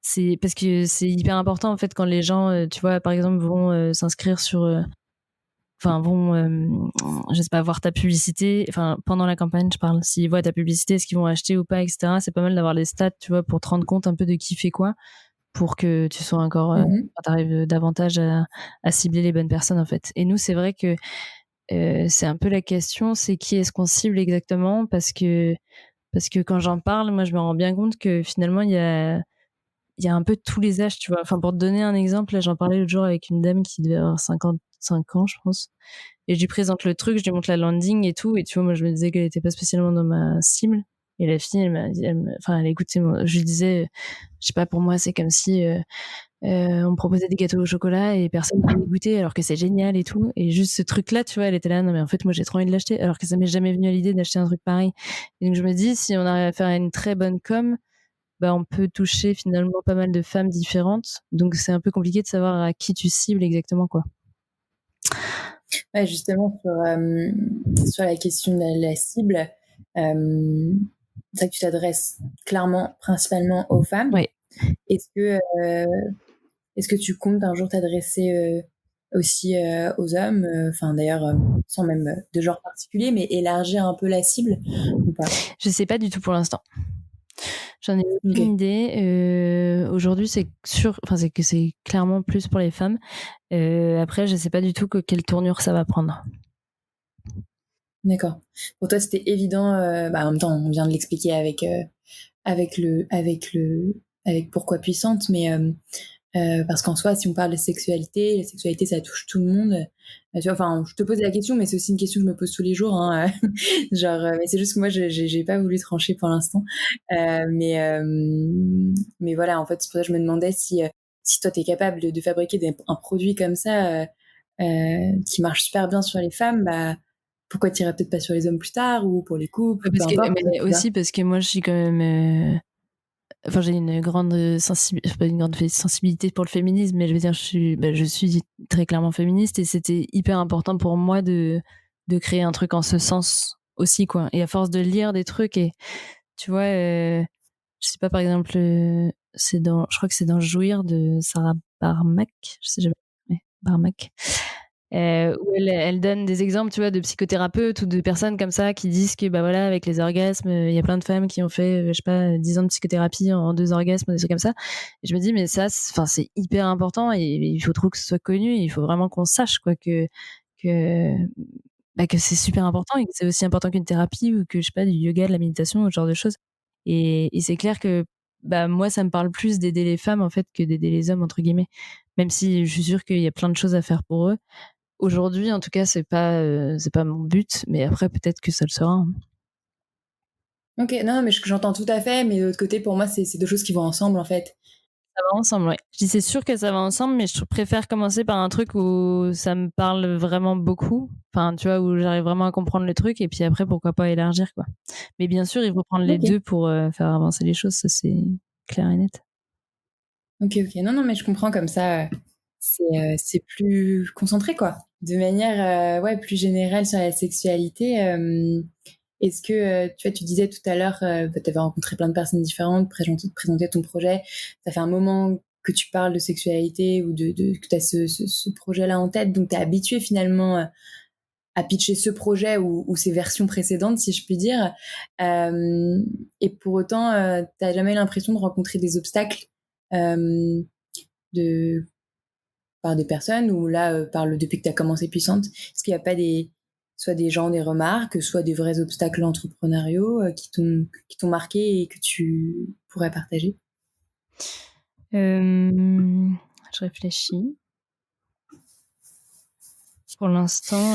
c'est parce que c'est hyper important en fait quand les gens, tu vois, par exemple, vont s'inscrire sur, enfin vont, je sais pas, voir ta publicité, enfin pendant la campagne, je parle. S'ils voient ta publicité, est-ce qu'ils vont acheter ou pas, etc. C'est pas mal d'avoir les stats, tu vois, pour te rendre compte un peu de qui fait quoi, pour que tu sois encore, t'arrives davantage à cibler les bonnes personnes en fait. Et nous, c'est vrai que c'est un peu la question, c'est qui est-ce qu'on cible exactement, parce que quand j'en parle, moi, je me rends bien compte que finalement, il y a un peu de tous les âges, tu vois. Enfin, pour te donner un exemple, là, j'en parlais l'autre jour avec une dame qui devait avoir 55 ans, je pense. Et je lui présente le truc, je lui montre la landing et tout. Et tu vois, moi, je me disais qu'elle était pas spécialement dans ma cible. Et la fille, elle m'a dit, elle a écouté, je lui disais, je sais pas, pour moi, c'est comme si on me proposait des gâteaux au chocolat et personne ne voulait goûter alors que c'est génial et tout. Et juste ce truc-là, tu vois, elle était là, non mais en fait, moi, j'ai trop envie de l'acheter, alors que ça m'est jamais venu à l'idée d'acheter un truc pareil. Et donc, je me dis, si on arrive à faire une très bonne com, on peut toucher finalement pas mal de femmes différentes. Donc, c'est un peu compliqué de savoir à qui tu cibles exactement, quoi. Ouais, justement, sur la question de la cible, c'est vrai que tu t'adresses clairement, principalement aux femmes. Ouais. Est-ce que, est-ce que tu comptes un jour t'adresser aussi aux hommes, enfin d'ailleurs, sans même de genre particulier, mais élargir un peu la cible ou pas? Je sais pas du tout pour l'instant. J'en ai aucune Ok, idée. Aujourd'hui, c'est sûr, enfin, c'est que c'est clairement plus pour les femmes. Après, je sais pas du tout quelle tournure ça va prendre. d'accord. Pour toi, c'était évident, en même temps, on vient de l'expliquer avec Pourquoi Puissante, mais parce qu'en soi, si on parle de sexualité, la sexualité, ça touche tout le monde. Tu vois, enfin, je te pose la question, mais c'est aussi une question que je me pose tous les jours, hein. Genre, mais c'est juste que moi, j'ai pas voulu trancher pour l'instant. Euh, mais, euh, mais voilà, en fait, c'est pour ça que je me demandais si toi, t'es capable de fabriquer un produit comme ça, qui marche super bien sur les femmes, bah, pourquoi t'irais peut-être pas sur les hommes plus tard, ou pour les couples, ou peu importe, Mais tu vois. aussi parce que moi, je suis quand même, enfin, j'ai une grande sensibilité, pas une grande sensibilité pour le féminisme, mais je veux dire, je suis très clairement féministe, et c'était hyper important pour moi de créer un truc en ce sens aussi, quoi. Et à force de lire des trucs, et tu vois, je sais pas, par exemple, je crois que c'est dans Jouir de Sarah Barmack, je sais jamais, ouais, Barmack. où elle donne des exemples, tu vois, de psychothérapeutes ou de personnes comme ça qui disent que, bah voilà, avec les orgasmes, il y a plein de femmes qui ont fait, je sais pas, 10 ans de psychothérapie en 2 orgasmes, des trucs comme ça. Et je me dis, mais ça, enfin, c'est hyper important et il faut trop que ce soit connu. Il faut vraiment qu'on sache, quoi, que, bah, que c'est super important et que c'est aussi important qu'une thérapie ou que, je sais pas, du yoga, de la méditation, ce genre de choses. Et c'est clair que, bah, moi, ça me parle plus d'aider les femmes, en fait, que d'aider les hommes, entre guillemets. Même si je suis sûre qu'il y a plein de choses à faire pour eux. Aujourd'hui, en tout cas, c'est pas mon but, mais après, peut-être que ça le sera, hein. Ok, non, mais j'entends tout à fait, mais de l'autre côté, pour moi, c'est deux choses qui vont ensemble, en fait. Ça va ensemble, ouais. Je dis c'est sûr que ça va ensemble, mais je préfère commencer par un truc où ça me parle vraiment beaucoup. Enfin, tu vois, où j'arrive vraiment à comprendre le truc, et puis après, pourquoi pas élargir, quoi. Mais bien sûr, il faut prendre les Ok, deux pour faire avancer les choses, ça c'est clair et net. ok, ok. Non, non, mais je comprends comme ça. C'est plus concentré, quoi. De manière ouais, plus générale sur la sexualité. Est-ce que, tu vois, tu disais tout à l'heure, tu avais rencontré plein de personnes différentes, présenté ton projet. Ça fait un moment que tu parles de sexualité ou que tu as ce projet-là en tête, donc tu es habitué finalement à pitcher ce projet ou ses versions précédentes, si je puis dire. Euh, et pour autant, tu jamais l'impression de rencontrer des obstacles euh, de, par des personnes ou là, depuis que tu as commencé Puissante, est-ce qu'il n'y a pas soit des gens, des remarques, soit des vrais obstacles entrepreneuriaux qui t'ont marqué et que tu pourrais partager? Je réfléchis. Pour l'instant,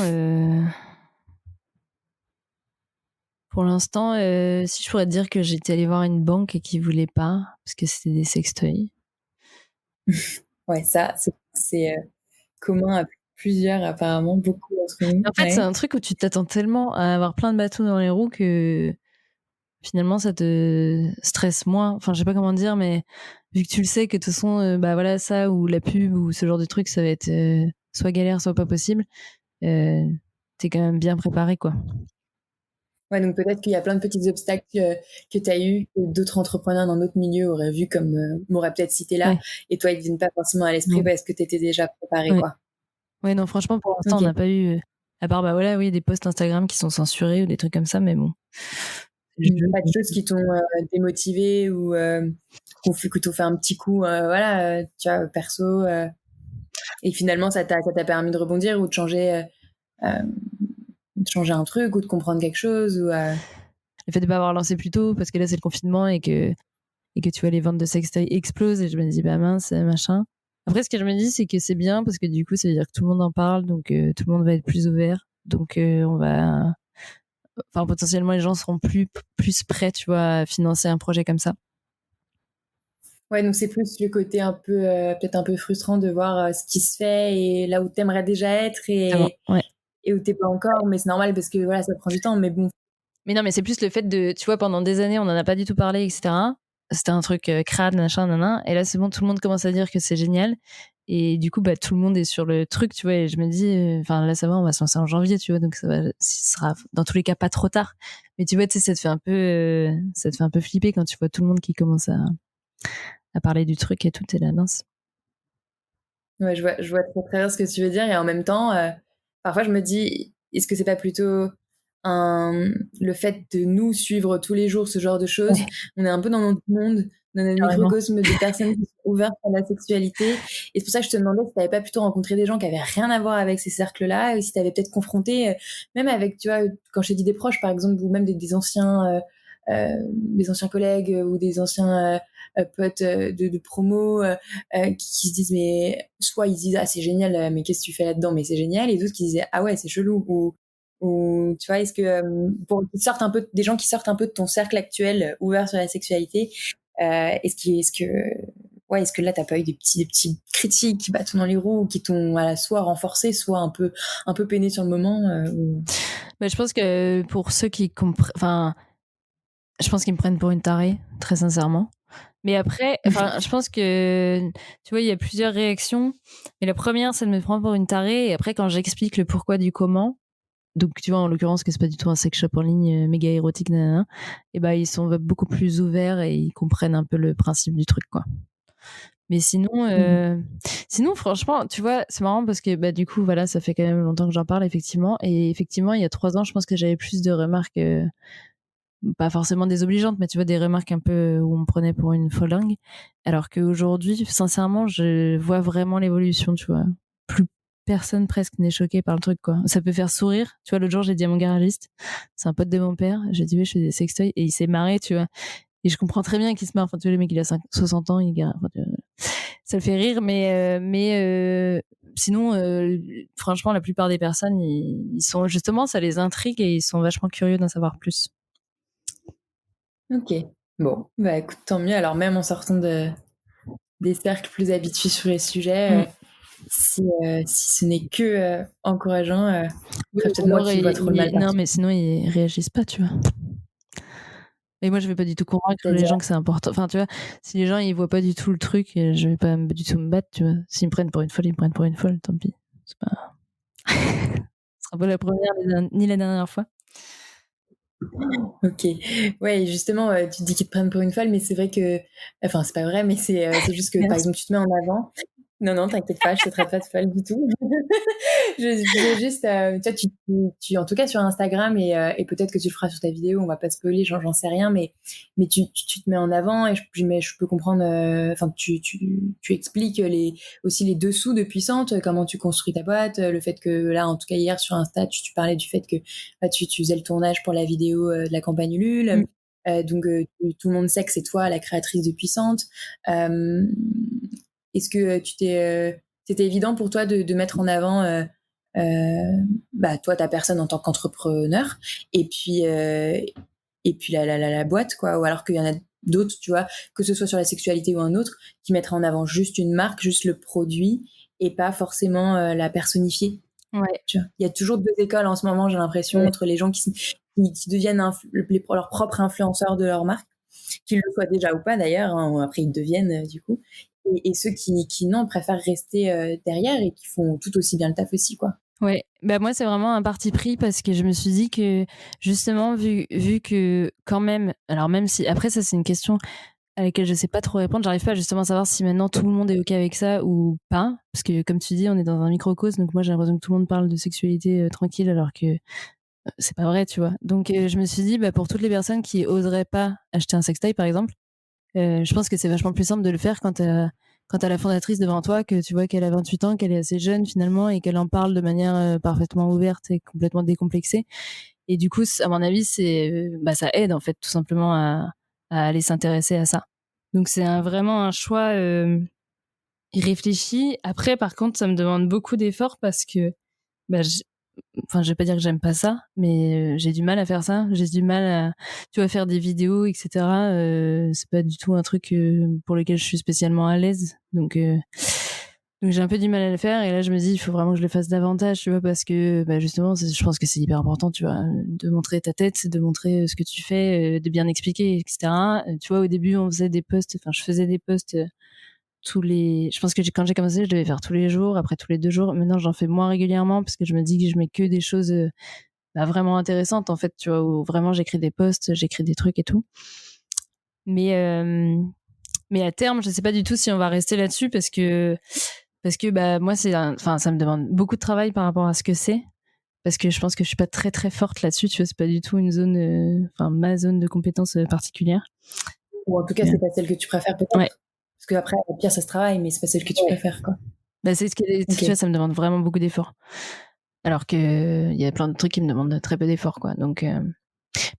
si je pourrais te dire que j'étais allée voir une banque et qu'ils voulaient pas parce que c'était des sextoys. Ouais, ça, c'est commun à plusieurs, apparemment, beaucoup d'entre nous. En fait, c'est Ouais. un truc où tu t'attends tellement à avoir plein de bâtons dans les roues que finalement ça te stresse moins. Enfin, je sais pas comment dire, mais vu que tu le sais que de toute façon, bah voilà, ça ou la pub ou ce genre de truc, ça va être soit galère, soit pas possible. T'es quand même bien préparé, quoi. Ouais, donc peut-être qu'il y a plein de petits obstacles que tu as eu, que d'autres entrepreneurs dans d'autres milieux auraient vu comme, m'auraient peut-être cité là, Ouais. et toi, ils ne viennent pas forcément à l'esprit Non. parce que tu étais déjà préparé, Ouais. quoi. Ouais, non, franchement, pour l'instant, on Ok. n'a pas eu, à part, bah voilà, oui, des posts Instagram qui sont censurés ou des trucs comme ça, mais bon. C'est le jeu, Pas de donc. choses qui t'ont démotivé ou que t'ont fait un petit coup, voilà, tu vois, perso, et finalement, ça t'a permis de rebondir ou de changer un truc ou de comprendre quelque chose ou. Le fait de pas avoir lancé plus tôt, parce que là, c'est le confinement et que tu vois, les ventes de sextoys explosent et je me dis, bah mince, machin. Après, ce que je me dis, c'est que c'est bien parce que du coup, ça veut dire que tout le monde en parle, donc tout le monde va être plus ouvert. Donc, enfin, potentiellement, les gens seront plus prêts, tu vois, à financer un projet comme ça. Ouais, donc c'est plus le côté un peu, peut-être un peu frustrant de voir ce qui se fait et là où t'aimerais déjà être Exactement, ouais. et où t'es pas encore, mais c'est normal parce que voilà, ça prend du temps, mais bon. Mais non, mais c'est plus le fait de, tu vois, pendant des années, on n'en a pas du tout parlé, etc. C'était un truc crade, machin, nanan. Et là, c'est bon, tout le monde commence à dire que c'est génial. Et du coup, bah, tout le monde est sur le truc, tu vois. Et je me dis, enfin, là, ça va, on va se lancer en janvier, tu vois. Donc, ce sera dans tous les cas pas trop tard. Mais tu vois, tu sais, ça te fait un peu flipper quand tu vois tout le monde qui commence à parler du truc et tout. Et la mince. Ouais, je vois très, très bien ce que tu veux dire et en même temps, parfois je me dis, est-ce que c'est pas plutôt le fait de nous suivre tous les jours ce genre de choses, Ouais, on est un peu dans notre monde, dans notre carrément. microcosme de personnes qui sont ouvertes à la sexualité et c'est pour ça que je te demandais si tu avais pas plutôt rencontré des gens qui avaient rien à voir avec ces cercles-là et si tu avais peut-être confronté, même avec, tu vois, quand je t'ai dit des proches par exemple ou même des anciens collègues ou des anciens potes de promo qui se disent mais soit ils disent ah c'est génial mais qu'est-ce que tu fais là-dedans mais c'est génial et d'autres qui disaient ah ouais c'est chelou ou tu vois est-ce que pour qu'ils sortent un peu des gens qui sortent un peu de ton cercle actuel ouvert sur la sexualité est-ce que ouais est-ce que là t'as pas eu des petits critiques qui battent dans les roues qui t'ont voilà, soit renforcé soit un peu peiné sur le moment Mais je pense que pour ceux qui comprennent, enfin, je pense qu'ils me prennent pour une tarée, très sincèrement. Mais après, enfin, je pense que, tu vois, il y a plusieurs réactions. Mais la première, c'est de me prendre pour une tarée. Et après, quand j'explique le pourquoi du comment, donc tu vois, en l'occurrence, que c'est pas du tout un sex shop en ligne méga érotique, nanana, et ben, ils sont beaucoup plus ouverts et ils comprennent un peu le principe du truc, quoi. Mais sinon, franchement, tu vois, c'est marrant parce que du coup, voilà, ça fait quand même longtemps que j'en parle, effectivement. Et effectivement, il y a 3 ans, je pense que j'avais plus de remarques, pas forcément désobligeantes, mais tu vois, des remarques un peu où on me prenait pour une folle dingue. Alors qu'aujourd'hui, sincèrement, je vois vraiment l'évolution, tu vois. Plus personne presque n'est choqué par le truc, quoi. Ça peut faire sourire. Tu vois, l'autre jour, j'ai dit à mon garagiste, c'est un pote de mon père, j'ai dit, oui, je fais des sextoys, et il s'est marré, tu vois. Et je comprends très bien qu'il se marre. Enfin, tu vois, le mec, il a 60 ans, ça le fait rire, mais sinon, franchement, la plupart des personnes, ils sont justement, ça les intrigue et ils sont vachement curieux d'en savoir plus. Ok. Bon, bah écoute, tant mieux. Alors même en sortant des cercles plus habitués sur les sujets, si ce n'est que encourageant, Oui, ce serait peut-être moi alors, qui vois trop le mal non, partout. mais sinon, ils réagissent pas, tu vois. Et moi, je vais pas du tout convaincre les C'est-à-dire, gens que c'est important. Enfin, tu vois, si les gens, ils voient pas du tout le truc, je vais pas du tout me battre, tu vois. S'ils me prennent pour une folle, ils me prennent pour une folle, tant pis. C'est pas... Ce sera pas la première ni la dernière fois. ok. Ouais, et justement, tu te dis qu'ils te prennent pour une folle, mais c'est vrai que, enfin, c'est pas vrai, mais c'est juste que, par Merci. exemple, tu te mets en avant. Non, non, t'inquiète pas, je te traite pas de folle du tout. Je disais juste, tu vois, en tout cas sur Instagram et peut-être que tu le feras sur ta vidéo, on va pas spoiler, j'en sais rien, mais tu te mets en avant et je peux comprendre, enfin, tu expliques aussi les dessous de Puissante, comment tu construis ta boîte, le fait que là, en tout cas hier sur Insta, tu parlais du fait que tu faisais le tournage pour la vidéo de la campagne Ulule. Donc tout le monde sait que c'est toi la créatrice de Puissante. Euh, Est-ce que c'était évident pour toi de mettre en avant toi ta personne en tant qu'entrepreneur et puis la boîte quoi, ou alors qu'il y en a d'autres, tu vois, que ce soit sur la sexualité ou un autre, qui mettraient en avant juste une marque, juste le produit et pas forcément la personnifier. Ouais. Tu vois. Il y a toujours deux écoles en ce moment, j'ai l'impression, Ouais. entre les gens qui deviennent leurs propres influenceurs de leur marque, qu'ils le soient déjà ou pas d'ailleurs, hein, après ils deviennent du coup, et ceux qui non, préfèrent rester derrière et qui font tout aussi bien le taf aussi, quoi. Ouais, moi c'est vraiment un parti pris parce que je me suis dit que justement vu que quand même, alors même si après ça c'est une question à laquelle je sais pas trop répondre, j'arrive pas justement à savoir si maintenant tout le monde est ok avec ça ou pas, parce que comme tu dis on est dans un microcosme, donc moi j'ai l'impression que tout le monde parle de sexualité tranquille alors que c'est pas vrai, tu vois. Donc je me suis dit pour toutes les personnes qui oseraient pas acheter un sextoy par exemple, je pense que c'est vachement plus simple de le faire quand t'as la fondatrice devant toi, que tu vois qu'elle a 28 ans, qu'elle est assez jeune finalement et qu'elle en parle de manière parfaitement ouverte et complètement décomplexée. Et du coup, à mon avis, ça aide en fait tout simplement à aller s'intéresser à ça. Donc c'est vraiment un choix réfléchi. Après, par contre, ça me demande beaucoup d'efforts parce que bah, enfin je vais pas dire que j'aime pas ça, mais j'ai du mal à faire ça, j'ai du mal à, tu vois, faire des vidéos, etc. C'est pas du tout un truc pour lequel je suis spécialement à l'aise, donc j'ai un peu du mal à le faire, et là je me dis il faut vraiment que je le fasse davantage, tu vois, parce que justement je pense que c'est hyper important, tu vois, de montrer ta tête, de montrer ce que tu fais, de bien expliquer, etc. Tu vois, au début on faisait des posts, enfin je faisais des posts je pense que quand j'ai commencé, je devais faire tous les jours, après tous les 2 jours. Maintenant, j'en fais moins régulièrement parce que je me dis que je mets que des choses vraiment intéressantes, en fait, tu vois, où vraiment j'écris des posts, j'écris des trucs et tout. Mais, mais à terme, je sais pas du tout si on va rester là-dessus parce que moi, enfin, ça me demande beaucoup de travail par rapport à ce que c'est. Parce que je pense que je suis pas très très forte là-dessus, tu vois, c'est pas du tout une zone, enfin, ma zone de compétence particulière. Ou en tout cas, c'est pas celle que tu préfères Ouais. peut-être. Parce qu'après, au pire, ça se travaille, mais c'est pas celle que tu préfères, quoi. C'est ce qui tu vois, Ok. ça me demande vraiment beaucoup d'efforts. Alors que il y a plein de trucs qui me demandent très peu d'efforts, quoi. Donc,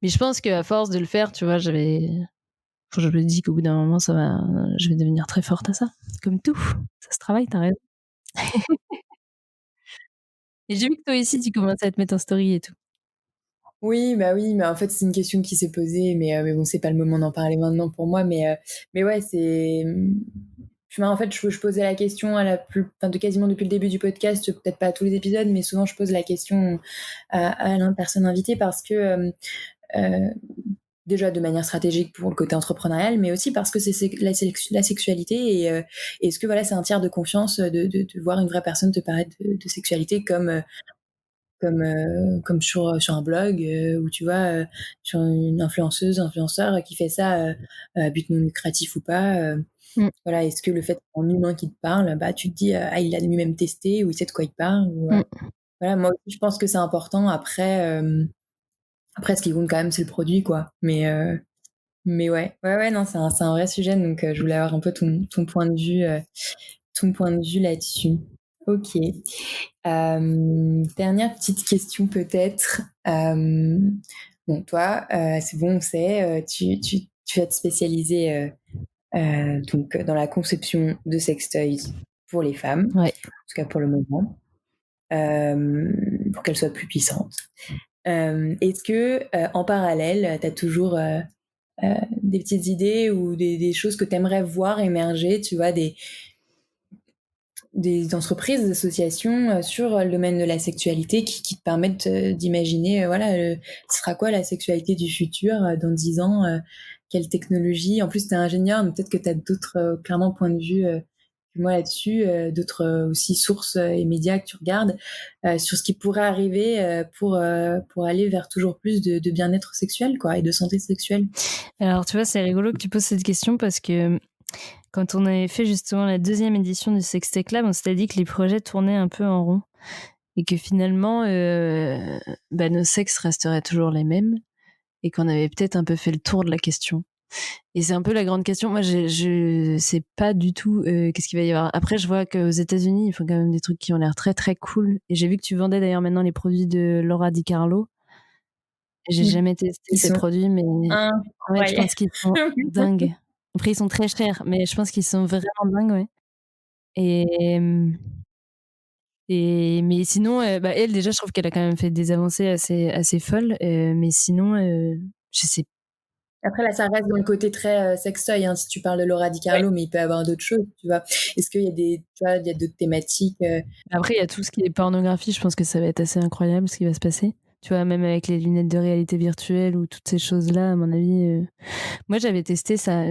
mais je pense qu'à force de le faire, tu vois, je me dis qu'au bout d'un moment, je vais devenir très forte à ça. Comme tout. Ça se travaille, t'as raison. Et j'ai vu que toi aussi, tu commençais à te mettre en story et tout. Oui, bah oui, mais en fait, c'est une question qui s'est posée, mais bon, c'est pas le moment d'en parler maintenant pour moi, mais ouais, en fait, je posais la question enfin, quasiment depuis le début du podcast, peut-être pas à tous les épisodes, mais souvent je pose la question à la personne invitée parce que euh, déjà de manière stratégique pour le côté entrepreneurial, mais aussi parce que c'est la sexualité et est-ce que voilà, c'est un tiers de confiance de voir une vraie personne te parler de sexualité comme sur un blog, ou tu vois, sur une influenceur qui fait ça, à but non lucratif ou pas. Mm. Voilà, est-ce que le fait qu'un humain qui te parle, bah, tu te dis, ah, il a lui-même testé, ou il sait de quoi il parle, ou, Mm. voilà, moi aussi, je pense que c'est important. Après, ce qui compte quand même, c'est le produit, quoi. Mais ouais, non, c'est un vrai sujet, donc je voulais avoir un peu ton point de vue là-dessus. Ok. Dernière petite question peut-être. Bon, toi, c'est bon, on sait, tu vas te spécialiser donc dans la conception de sextoys pour les femmes, en Ouais. tout cas pour le moment, pour qu'elles soient plus puissantes. Est-ce que en parallèle, tu as toujours des petites idées ou des choses que tu aimerais voir émerger, tu vois, des entreprises, des associations sur le domaine de la sexualité qui te permettent d'imaginer, voilà, ce sera quoi la sexualité du futur dans 10 ans, quelle technologie. En plus, tu es ingénieur, donc peut-être que tu as d'autres, clairement, points de vue que moi là-dessus, d'autres aussi sources et médias que tu regardes sur ce qui pourrait arriver pour aller vers toujours plus de bien-être sexuel, quoi, et de santé sexuelle. Alors, tu vois, c'est rigolo que tu poses cette question parce que quand on avait fait justement la 2e édition du Sextech Lab, on s'était dit que les projets tournaient un peu en rond et que finalement, nos sexes resteraient toujours les mêmes et qu'on avait peut-être un peu fait le tour de la question. Et c'est un peu la grande question. Moi, je sais pas du tout qu'est-ce qu'il va y avoir. Après, je vois qu'aux États-Unis, ils font quand même des trucs qui ont l'air très très cool. Et j'ai vu que tu vendais d'ailleurs maintenant les produits de Laura Di Carlo. J'ai jamais testé Ils ces sont produits, mais ouais, je incroyables. pense qu'ils sont dingues. Après, ils sont très chers, mais je pense qu'ils sont vraiment dingues, ouais. Et, mais sinon, elle, déjà, je trouve qu'elle a quand même fait des avancées assez folles. Mais sinon, je sais. Après, là, ça reste dans le côté très sextoy, hein, si tu parles de Laura Di Carlo, mais il peut y avoir d'autres choses, tu vois. Est-ce qu'il y a tu vois, il y a d'autres thématiques Après, il y a tout ce qui est pornographie. Je pense que ça va être assez incroyable ce qui va se passer. Tu vois, même avec les lunettes de réalité virtuelle ou toutes ces choses-là, à mon avis. Moi, j'avais testé ça.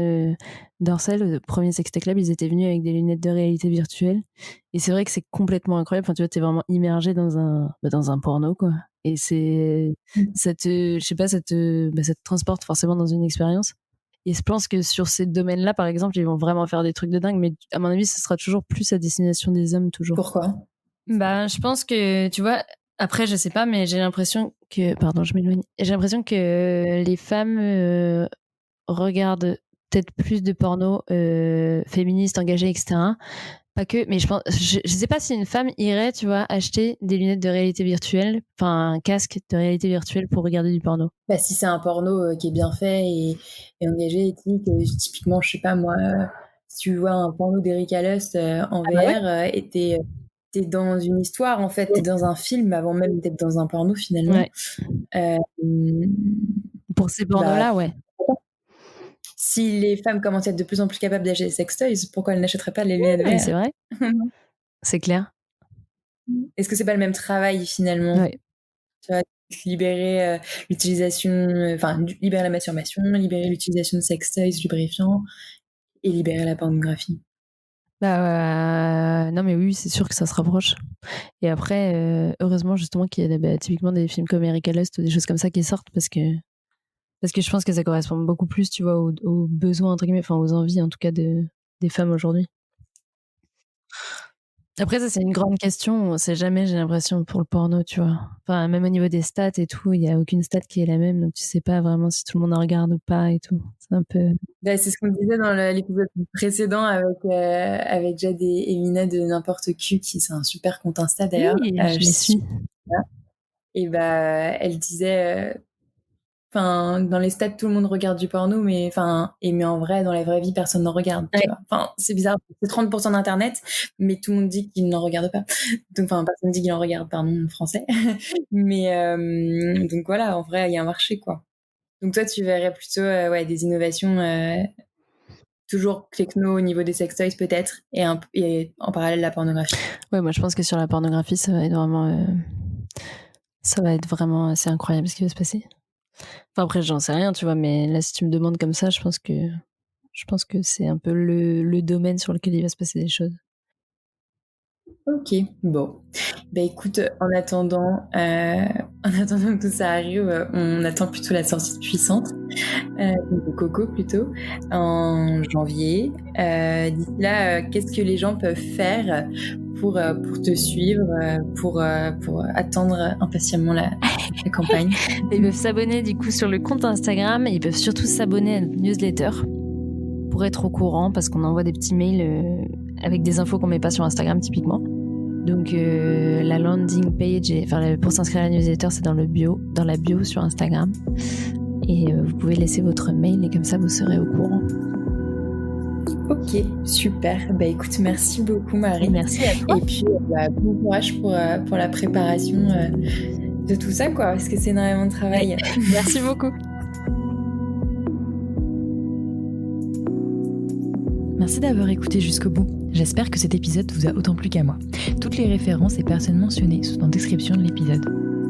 Dorsal, le premier Sextech Lab, ils étaient venus avec des lunettes de réalité virtuelle. Et c'est vrai que c'est complètement incroyable. Enfin, tu vois, t'es vraiment immergé dans un porno, quoi. Et je sais pas, ça te transporte forcément dans une expérience. Et je pense que sur ces domaines-là, par exemple, ils vont vraiment faire des trucs de dingue. Mais à mon avis, ce sera toujours plus à destination des hommes, toujours. Pourquoi? Bah, je pense que, tu vois, après, je sais pas, mais j'ai l'impression que, pardon, je m'éloigne. J'ai l'impression que les femmes regardent peut-être plus de porno féministes, engagées, etc. Pas que, mais je sais pas si une femme irait, tu vois, acheter des lunettes de réalité virtuelle, enfin un casque de réalité virtuelle pour regarder du porno. Bah, si c'est un porno qui est bien fait et engagé, éthique, typiquement, je sais pas moi, si tu vois un porno d'Erika Lust en Ah bah ouais. VR, et t'es dans une histoire, en fait, t'es dans un film avant même d'être dans un porno, finalement. Ouais. Euh, Pour ces bah, pornos-là, ouais. si les femmes commencent à être de plus en plus capables d'acheter des sextoys, pourquoi elles n'achèteraient pas les lunettes Mais c'est VR? vrai, c'est clair. Est-ce que c'est pas le même travail finalement? Ouais. Tu vois, libérer l'utilisation, enfin libérer la masturbation, libérer l'utilisation de sextoys lubrifiants et libérer la pornographie. Bah, non, mais oui, c'est sûr que ça se rapproche. Et après, heureusement justement qu'il y a typiquement des films comme Erika Lust ou des choses comme ça qui sortent parce que je pense que ça correspond beaucoup plus, tu vois, aux besoins, entre guillemets, enfin aux envies en tout cas des femmes aujourd'hui. Après, ça, c'est une grande question. On sait jamais, j'ai l'impression, pour le porno, tu vois. Enfin, même au niveau des stats et tout, il n'y a aucune stat qui est la même, donc tu sais pas vraiment si tout le monde en regarde ou pas et tout. C'est un peu. Bah, c'est ce qu'on disait dans l'épisode précédent avec Jade et Emina de N'importe Qui c'est un super compte Insta d'ailleurs. Oui, je Je les suis suis. et bah elle disait enfin dans les stats tout le monde regarde du porno mais en vrai dans la vraie vie personne n'en regarde, tu Ouais. vois. Enfin c'est bizarre, c'est 30% d'internet mais tout le monde dit qu'il n'en regarde pas. Donc enfin personne dit qu'il en regarde, pardon, en français. Mais donc voilà, en vrai il y a un marché, quoi. Donc toi tu verrais plutôt ouais des innovations toujours techno au niveau des sextoys peut-être et en parallèle la pornographie. Ouais, moi, je pense que sur la pornographie, ça va être vraiment assez incroyable ce qui va se passer. Enfin, après, j'en sais rien, tu vois, mais là, si tu me demandes comme ça, je pense que c'est un peu le domaine sur lequel il va se passer des choses. Ok, bon. Écoute, en attendant que tout ça arrive, on attend plutôt la sortie de Puissante, de Coco plutôt, en janvier. D'ici là, qu'est-ce que les gens peuvent faire pour te suivre, pour attendre impatiemment la campagne? Ils peuvent s'abonner du coup sur le compte Instagram et ils peuvent surtout s'abonner à notre newsletter pour être au courant parce qu'on envoie des petits mails avec des infos qu'on met pas sur Instagram typiquement. Donc la landing page, pour s'inscrire à la newsletter, c'est dans la bio sur Instagram. Et vous pouvez laisser votre mail et comme ça vous serez au courant. Ok, super. Écoute, merci beaucoup Marie. Merci à toi. Et puis bon courage pour la préparation de tout ça, quoi, parce que c'est énormément de travail. Merci beaucoup. Merci d'avoir écouté jusqu'au bout. J'espère que cet épisode vous a autant plu qu'à moi. Toutes les références et personnes mentionnées sont en description de l'épisode.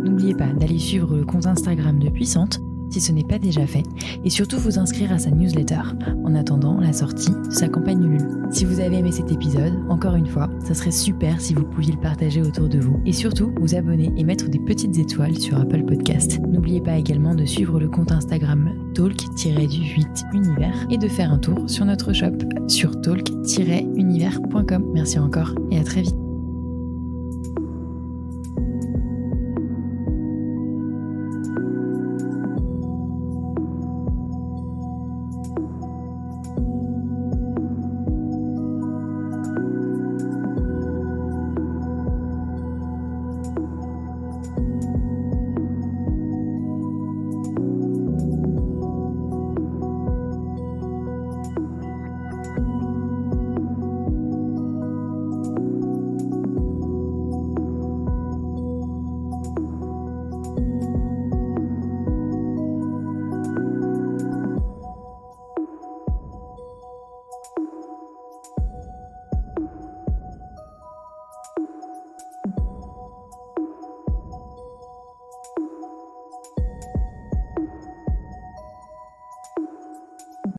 N'oubliez pas d'aller suivre le compte Instagram de Puissante, si ce n'est pas déjà fait, et surtout vous inscrire à sa newsletter, en attendant la sortie de sa campagne Ulule. Si vous avez aimé cet épisode, encore une fois, ça serait super si vous pouviez le partager autour de vous, et surtout vous abonner et mettre des petites étoiles sur Apple Podcast. N'oubliez pas également de suivre le compte Instagram talk-8univers et de faire un tour sur notre shop sur talk-univers.com. Merci encore et à très vite.